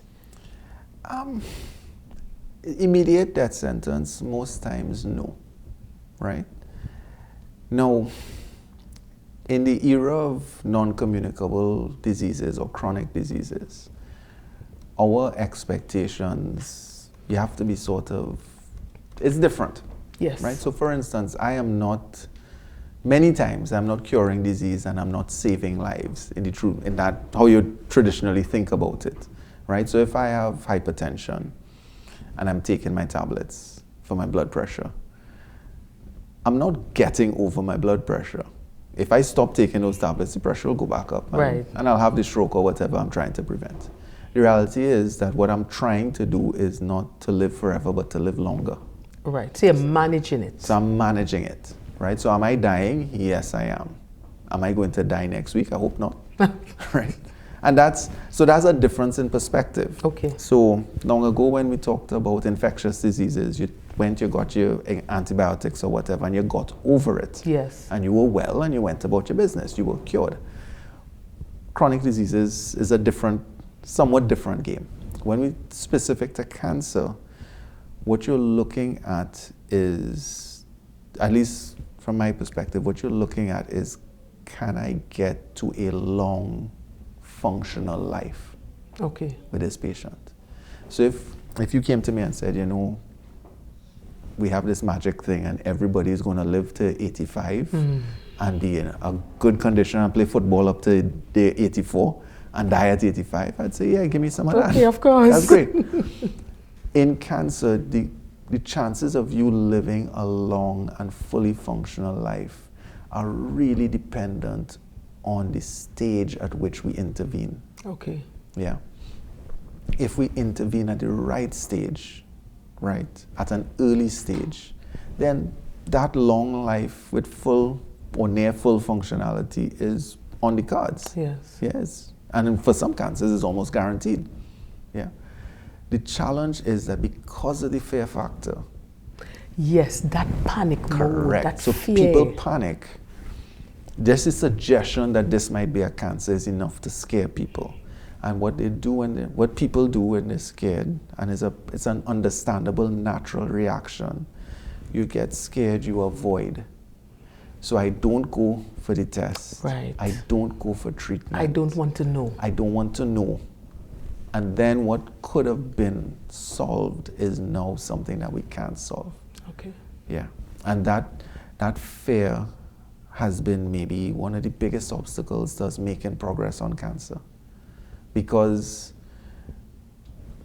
Immediate death sentence, most times no, right? Now, in the era of non-communicable diseases or chronic diseases, our expectations, you have to be it's different. Yes. Right? So for instance, many times I'm not curing disease and I'm not saving lives in that how you traditionally think about it. Right? So if I have hypertension and I'm taking my tablets for my blood pressure, I'm not getting over my blood pressure. If I stop taking those tablets, the pressure will go back up and I'll have the stroke or whatever I'm trying to prevent. The reality is that what I'm trying to do is not to live forever, but to live longer. Right. So you're managing it. So I'm managing it, right? So am I dying? Yes, I am. Am I going to die next week? I hope not. Right? And that's a difference in perspective. Okay. So long ago when we talked about infectious diseases, you got your antibiotics or whatever, and you got over it. Yes. And you were well, and you went about your business. You were cured. Chronic diseases is a somewhat different game. When we specific to cancer, what you're looking at is, at least from my perspective, what you're looking at is, can I get to a long, functional life with this patient? So if you came to me and said, we have this magic thing and everybody is going to live to 85 and be in a good condition and play football up to day 84 and die at 85, I'd say, yeah, give me some of that. Okay, of course. That's great. In cancer, the chances of you living a long and fully functional life are really dependent on the stage at which we intervene. Okay. Yeah. If we intervene at the right stage, right, at an early stage, then that long life with full or near full functionality is on the cards. Yes. Yes. And for some cancers, it's almost guaranteed. Yeah. The challenge is that because of the fear factor. Yes, that panic Correct. mode, that so fear. People panic. Just a suggestion that this might be a cancer is enough to scare people. And what they do what people do when they're scared, and it's an understandable natural reaction. You get scared, you avoid. So I don't go for the test. Right. I don't go for treatment. I don't want to know. I don't want to know. And then what could have been solved is now something that we can't solve. Okay. Yeah. And that fear has been maybe one of the biggest obstacles to us making progress on cancer. Because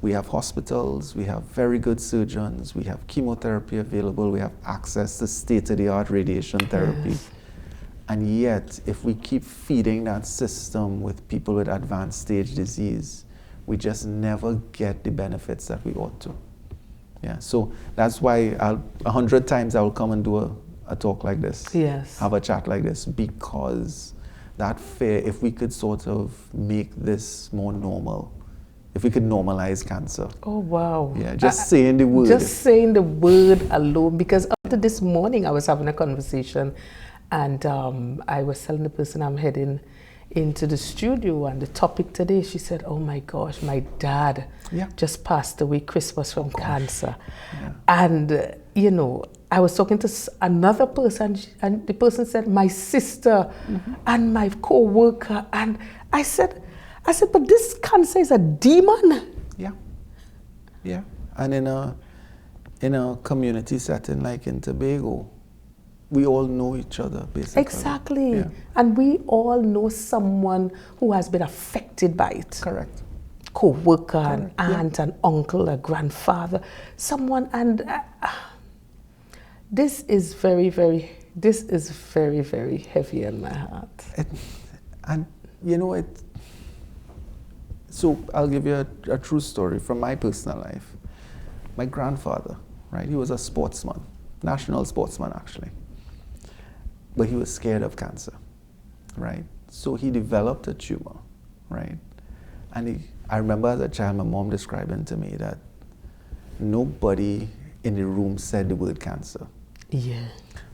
we have hospitals, we have very good surgeons, we have chemotherapy available, we have access to state-of-the-art radiation therapy. Yes. And yet, if we keep feeding that system with people with advanced stage disease, we just never get the benefits that we ought to. Yeah, so that's why 100 times I will come and do a talk like this. Yes. Have a chat like this, because that fear, if we could sort of make this more normal, if we could normalize cancer. Oh, wow. Yeah, just saying the word. Just saying the word alone, because after this morning I was having a conversation and I was telling the person I'm heading into the studio, and the topic today, she said, oh my gosh, my dad just passed away Christmas from cancer. Yeah. And, I was talking to another person, and the person said, my sister and my co-worker. And I said, but this cancer is a demon. Yeah. Yeah. And in a community setting like in Tobago, we all know each other, basically. Exactly. Yeah. And we all know someone who has been affected by it. Correct. Co-worker, an aunt, an uncle, a grandfather, someone. And this is very, very heavy in my heart. So I'll give you a true story from my personal life. My grandfather, right, he was a sportsman, national sportsman actually. But he was scared of cancer, right? So he developed a tumor, right? And I remember as a child, my mom describing to me that nobody in the room said the word cancer. Yeah.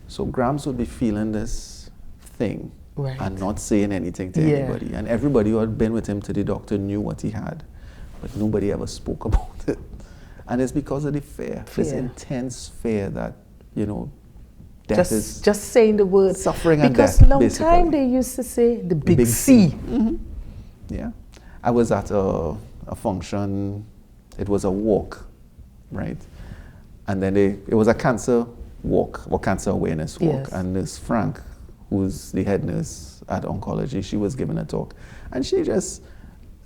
So Grams would be feeling this thing and not saying anything to anybody. And everybody who had been with him to the doctor knew what he had, but nobody ever spoke about it. And it's because of the fear. This intense fear that, death is just saying the word. Suffering and death. Because long time they used to say the big C. Mm-hmm. Yeah. I was at a function, it was a walk, right? And then it was a cancer walk, or cancer awareness walk. Yes. And Nurse Frank, who's the head nurse at oncology, she was giving a talk. And she just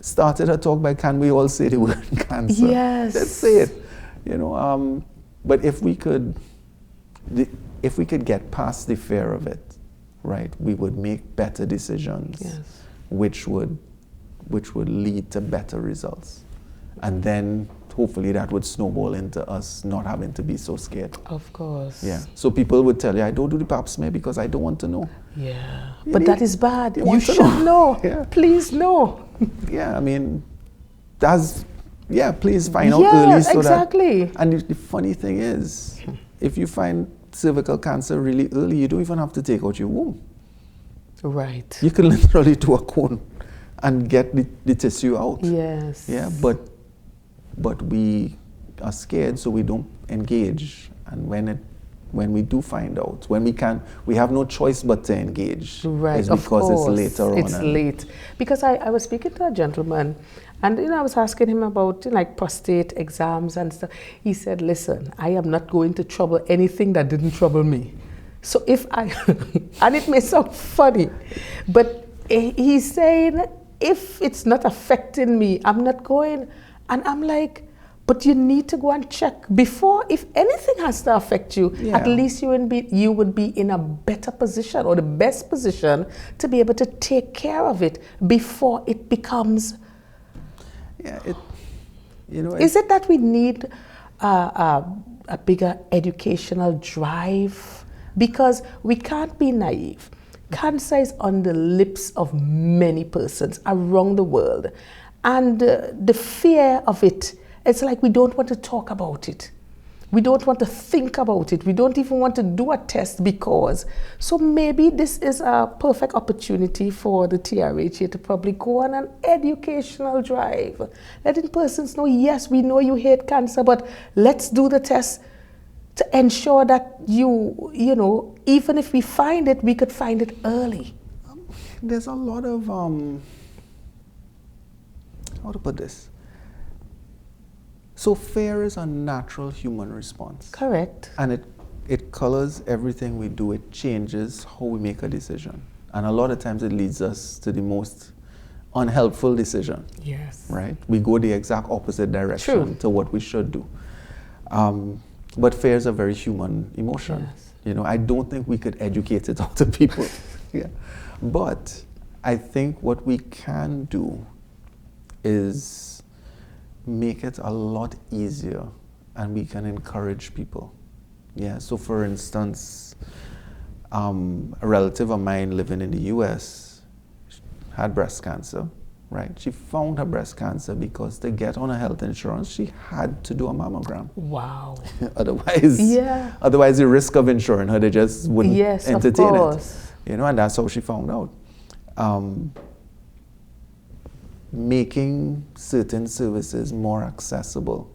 started her talk by, can we all say the word cancer? Yes. Let's say it. But if we could get past the fear of it, right, we would make better decisions, which would lead to better results. And then hopefully that would snowball into us not having to be so scared. Of course. Yeah. So people would tell you, I don't do the pap smear because I don't want to know. Yeah. You But need- that is bad. you You want to should know. know. Yeah. Please know. Yeah, I mean, please find out Yeah, early so exactly. that. And the funny thing is, if you find cervical cancer really early, you don't even have to take out your womb. Right. You can literally do a cone and get the tissue out. Yes. Yeah, but we are scared, so we don't engage. And when we do find out, we have no choice but to engage. Right, It's of because course. it's later on. It's late. Because I was speaking to a gentleman, and I was asking him about like prostate exams and stuff. He said, listen, I am not going to trouble anything that didn't trouble me. So if I, and it may sound funny, but he's saying, if it's not affecting me, I'm not going. And I'm like, but you need to go and check before, if anything has to affect you, at Yeah. least you would be in a better position or the best position to be able to take care of it before it becomes. Yeah, Is it that we need a bigger educational drive? Because we can't be naive. Cancer is on the lips of many persons around the world. And the fear of it, it's like we don't want to talk about it. We don't want to think about it. We don't even want to do a test because. So maybe this is a perfect opportunity for the TRH to probably go on an educational drive. Letting persons know, yes, we know you hate cancer, but let's do the test to ensure that you know, even if we find it, we could find it early. There's a lot of, how to put this? So fear is a natural human response. Correct. And it colors everything we do. It changes how we make a decision. And a lot of times it leads us to the most unhelpful decision. Yes. Right? We go the exact opposite direction True. to what we should do. But fear is a very human emotion. Yes. I don't think we could educate it out to people. Yeah. But I think what we can do is make it a lot easier, and we can encourage people. Yeah. So for instance, a relative of mine living in the US had breast cancer. Right? She found her breast cancer because to get on a health insurance, she had to do a mammogram. Wow. Otherwise, Yeah. Otherwise, the risk of insuring her, they just wouldn't Yes, of entertain course. it. And that's how she found out. Making certain services more accessible,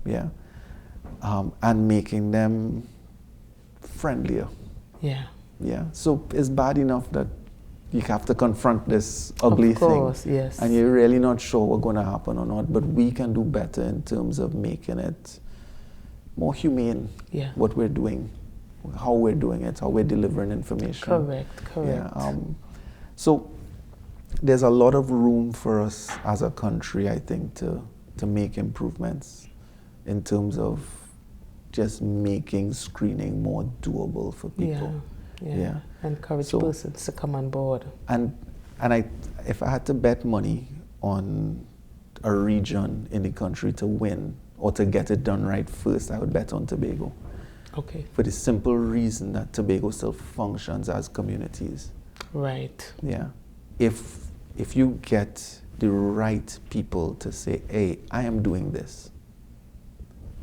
yeah, and making them friendlier. Yeah. Yeah. So it's bad enough that you have to confront this ugly Of course, thing. yes. And you're really not sure what's going to happen or not, but we can do better in terms of making it more humane, Yeah. what we're doing, how we're doing it, how we're delivering information. Correct. Yeah, so there's a lot of room for us as a country, I think, to make improvements in terms of just making screening more doable for people. Yeah. Encourage persons to come on board. And if I had to bet money on a region in the country to win or to get it done right first, I would bet on Tobago. Okay. For the simple reason that Tobago still functions as communities. Right. Yeah. If you get the right people to say, hey, I am doing this,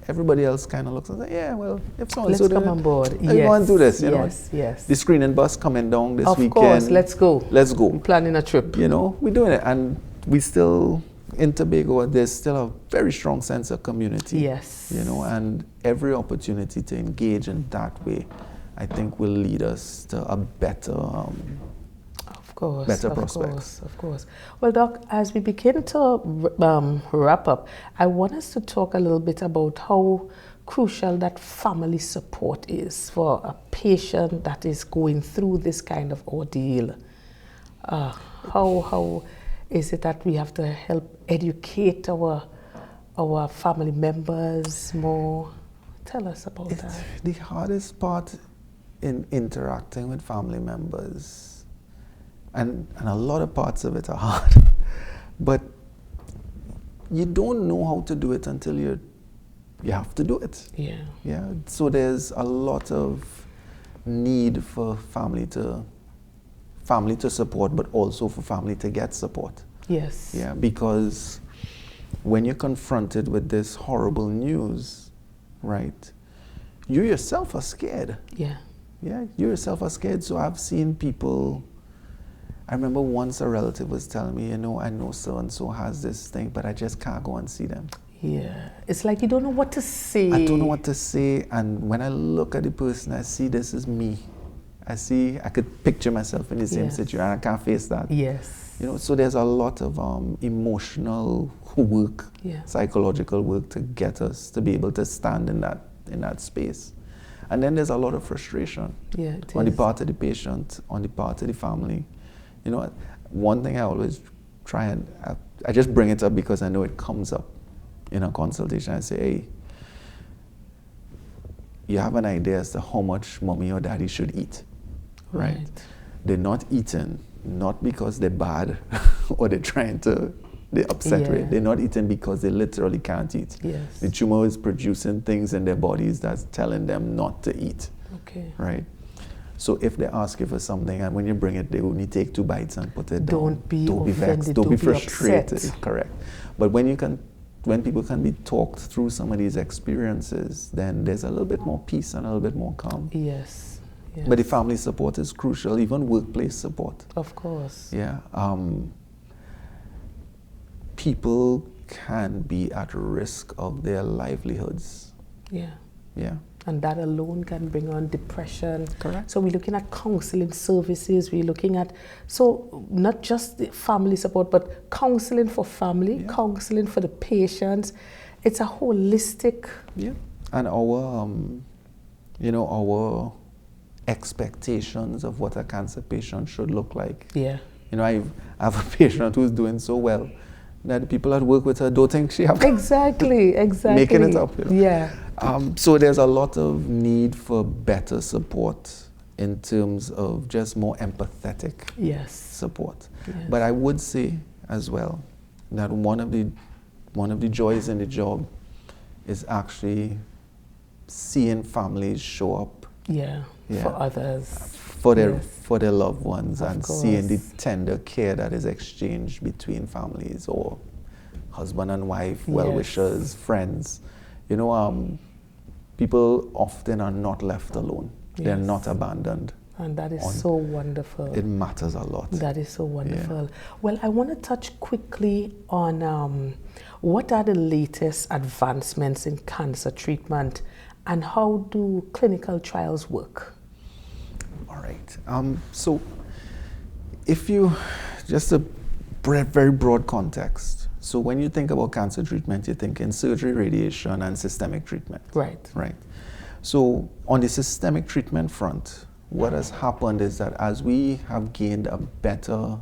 everybody else kind of looks and says, yeah, well, if someone Let's come on board. Let's go and do this, you know. Yes. The screening bus coming down this weekend. Of course, let's go. Let's go. I'm planning a trip. We're doing it. And we still, in Tobago, there's still a very strong sense of community. Yes. And every opportunity to engage in that way, I think will lead us to a better better prospects. Of course. Well, Doc, as we begin to wrap up, I want us to talk a little bit about how crucial that family support is for a patient that is going through this kind of ordeal. How is it that we have to help educate our family members more? Tell us about that. The hardest part in interacting with family members, and a lot of parts of it are hard, but you don't know how to do it until you have to do it. Yeah. Yeah. So there's a lot of need for family to support, but also for family to get support. Yes. Yeah, because when you're confronted with this horrible news, right, you yourself are scared. Yeah. Yeah, you yourself are scared. So I've seen people, I remember once a relative was telling me, I know so-and-so has this thing, but I just can't go and see them. Yeah. It's like you don't know what to say. I don't know what to say. And when I look at the person, I see this is me. I could picture myself in the same situation, and I can't face that. Yes. So there's a lot of emotional work, psychological work to get us to be able to stand in that space. And then there's a lot of frustration on the part of the patient, on the part of the family. One thing I always try and, I just bring it up because I know it comes up in a consultation. I say, hey, you have an idea as to how much mommy or daddy should eat, right? They're not eating, not because they're bad or they're upset with it. They're not eating because they literally can't eat. Yes. The tumor is producing things in their bodies that's telling them not to eat. Okay. Right? So if they ask you for something and when you bring it, they only take 2 bites and put it down. Don't be vexed, don't be frustrated. Upset. Correct. But when people can be talked through some of these experiences, then there's a little bit more peace and a little bit more calm. Yes. Yes. But the family support is crucial, even workplace support. Of course. Yeah. People can be at risk of their livelihoods. Yeah. Yeah. And that alone can bring on depression. Correct. So we're looking at counseling services, we're looking at, so not just the family support, but counseling for family, counseling for the patients. It's a holistic. Yeah. And our expectations of what a cancer patient should look like. Yeah. I have a patient who's doing so well that the people that work with her don't think she have exactly making it up. Yeah. So there's a lot of need for better support in terms of just more empathetic support. Yes. But I would say as well that one of the joys in the job is actually seeing families show up. For others. For their loved ones, and seeing the tender care that is exchanged between families or husband and wife, well-wishers, friends. People often are not left alone. They're not abandoned. And that is so wonderful. It matters a lot. That is so wonderful. Yeah. Well, I want to touch quickly on what are the latest advancements in cancer treatment and how do clinical trials work? All right. So if you, just a very broad context. So when you think about cancer treatment, you think in surgery, radiation, and systemic treatment. Right. Right. So on the systemic treatment front, what has happened is that as we have gained a better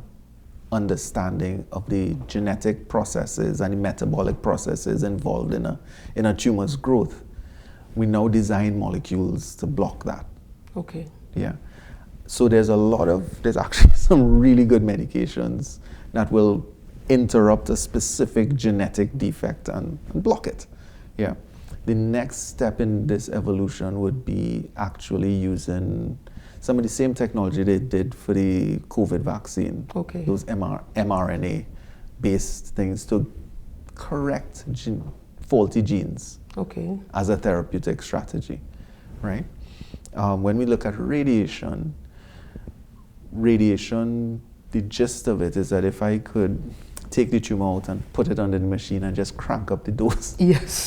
understanding of the genetic processes and the metabolic processes involved in a tumor's growth, we now design molecules to block that. Okay. Yeah. So there's actually some really good medications that will interrupt a specific genetic defect and block it. Yeah. The next step in this evolution would be actually using some of the same technology they did for the COVID vaccine. Okay. Those mRNA-based things to correct faulty genes. Okay. As a therapeutic strategy, right? When we look at radiation, the gist of it is that if I could take the tumor out and put it under the machine and just crank up the dose,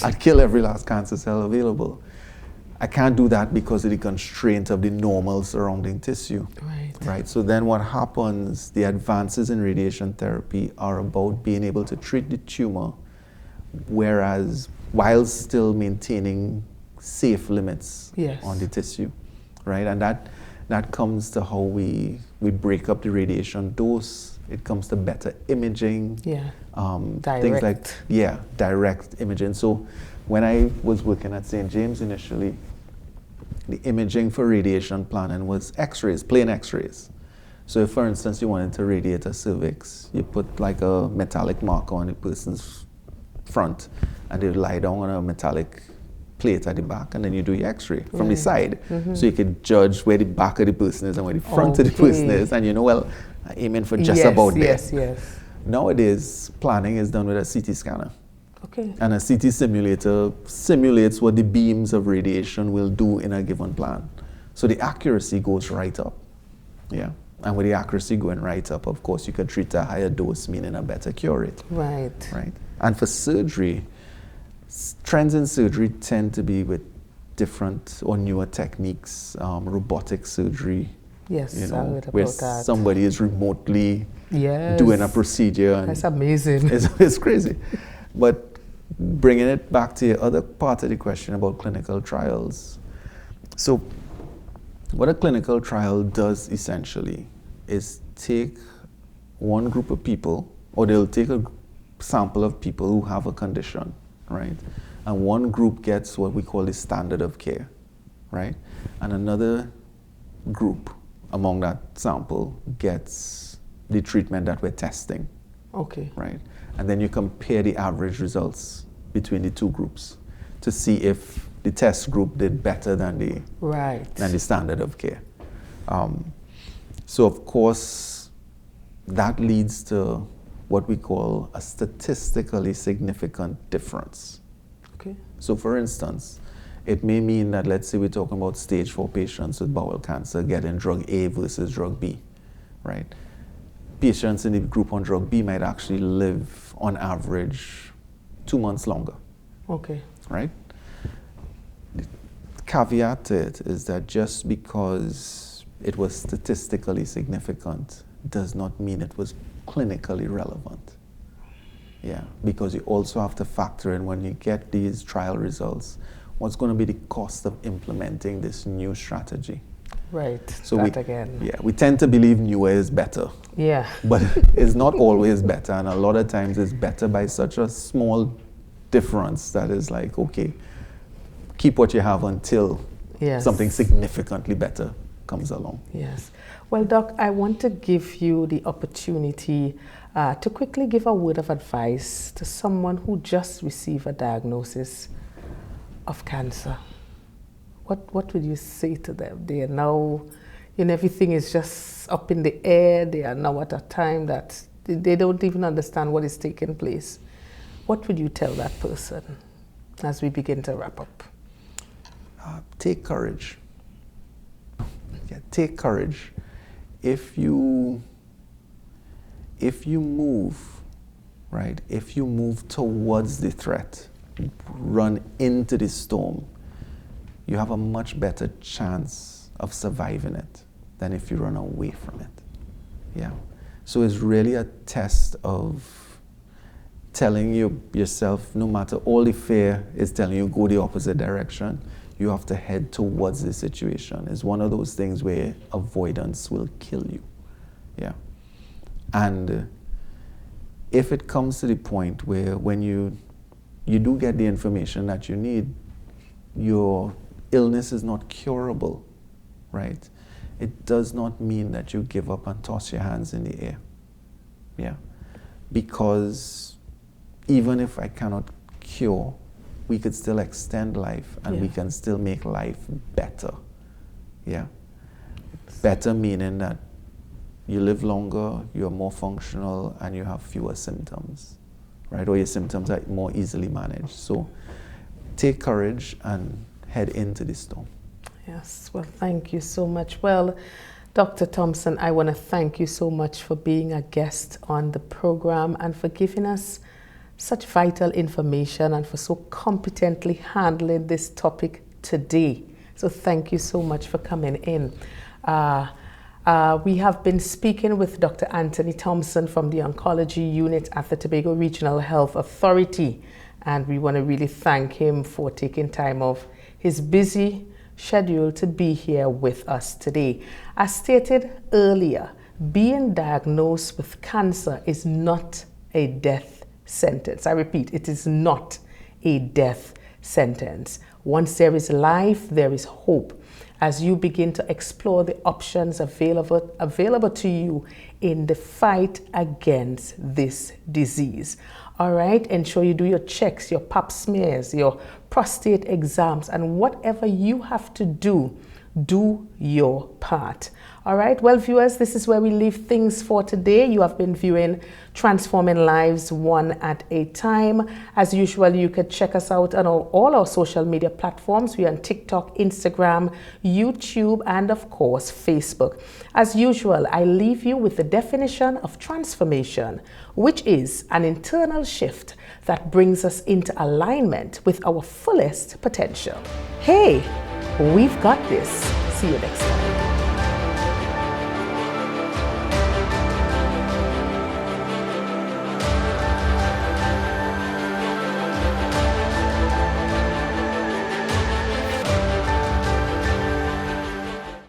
I'd kill every last cancer cell available. I can't do that because of the constraint of the normal surrounding tissue. Right. So then what happens, the advances in radiation therapy are about being able to treat the tumor, while still maintaining safe limits on the tissue, right? And that comes to how we break up the radiation dose. It comes to better imaging. Direct. Things like, direct imaging. So when I was working at St. James initially, the imaging for radiation planning was x-rays, plain x-rays. So if, for instance, you wanted to radiate a cervix, you put like a metallic marker on the person's front, and they lie down on a metallic plate at the back, and then you do your x-ray from the side. So you can judge where the back of the person is and where the front of the person is, and well, I'm aiming for just about there. Yes. Nowadays, planning is done with a CT scanner. Okay. And a CT simulator simulates what the beams of radiation will do in a given plan. So the accuracy goes right up. Yeah. And with the accuracy going right up, of course, you can treat a higher dose, meaning a better cure rate. Right. And for surgery, trends in surgery tend to be with different or newer techniques, robotic surgery. Yes, I heard about where that. somebody is remotely doing a procedure. And that's amazing. It's crazy. But bringing it back to your other part of the question about clinical trials. So what a clinical trial does essentially is take one group of people, or they'll take a sample of people who have a condition, right? And one group gets what we call the standard of care, right? And another group among that sample gets the treatment that we're testing. Okay. Right? And then you compare the average results between the two groups to see if the test group did better than the standard of care. So of course, that leads to what we call a statistically significant difference. Okay. So for instance, it may mean that, let's say we're talking about stage 4 patients with bowel cancer getting drug A versus drug B, right? Patients in the group on drug B might actually live on average 2 months longer. Okay. Right? The caveat to it is that just because it was statistically significant does not mean it was clinically relevant. Yeah, because you also have to factor in, when you get these trial results, what's going to be the cost of implementing this new strategy. Right, so we tend to believe newer is better. Yeah. But it's not always better, and a lot of times it's better by such a small difference that is like, okay, keep what you have until something significantly better comes along. Yes. Well, Doc, I want to give you the opportunity to quickly give a word of advice to someone who just received a diagnosis of cancer. What would you say to them? They are now, everything is just up in the air. They are now at a time that they don't even understand what is taking place. What would you tell that person as we begin to wrap up? Take courage. Yeah, take courage. If you move, right? If you move towards the threat, run into the storm, you have a much better chance of surviving it than if you run away from it. Yeah. So it's really a test of telling yourself, no matter all the fear is telling you go the opposite direction, you have to head towards the situation. It's one of those things where avoidance will kill you. Yeah. And if it comes to the point where when you do get the information that you need, your illness is not curable, right? It does not mean that you give up and toss your hands in the air. Yeah. Because even if I cannot cure, we could still extend life, and we can still make life better. Yeah. Better meaning that you live longer, you're more functional, and you have fewer symptoms, right? Or your symptoms are more easily managed. So take courage and head into the storm. Yes, well, thank you so much. Well, Dr. Thompson, I want to thank you so much for being a guest on the program and for giving us such vital information and for so competently handling this topic today. So thank you so much for coming in. We have been speaking with Dr. Anthony Thompson from the Oncology Unit at the Tobago Regional Health Authority, and we want to really thank him for taking time off his busy schedule to be here with us today. As stated earlier, being diagnosed with cancer is not a death sentence. I repeat, it is not a death sentence. Once there is life, there is hope. as you begin to explore the options available to you in the fight against this disease. All right, ensure you do your checks, your pap smears, your prostate exams, and whatever you have to do, do your part. All right, well, viewers, this is where we leave things for today. You have been viewing Transforming Lives One at a Time. As usual, you can check us out on all our social media platforms. We're on TikTok, Instagram, YouTube, and of course, Facebook. As usual, I leave you with the definition of transformation, which is an internal shift that brings us into alignment with our fullest potential. Hey, we've got this. See you next time.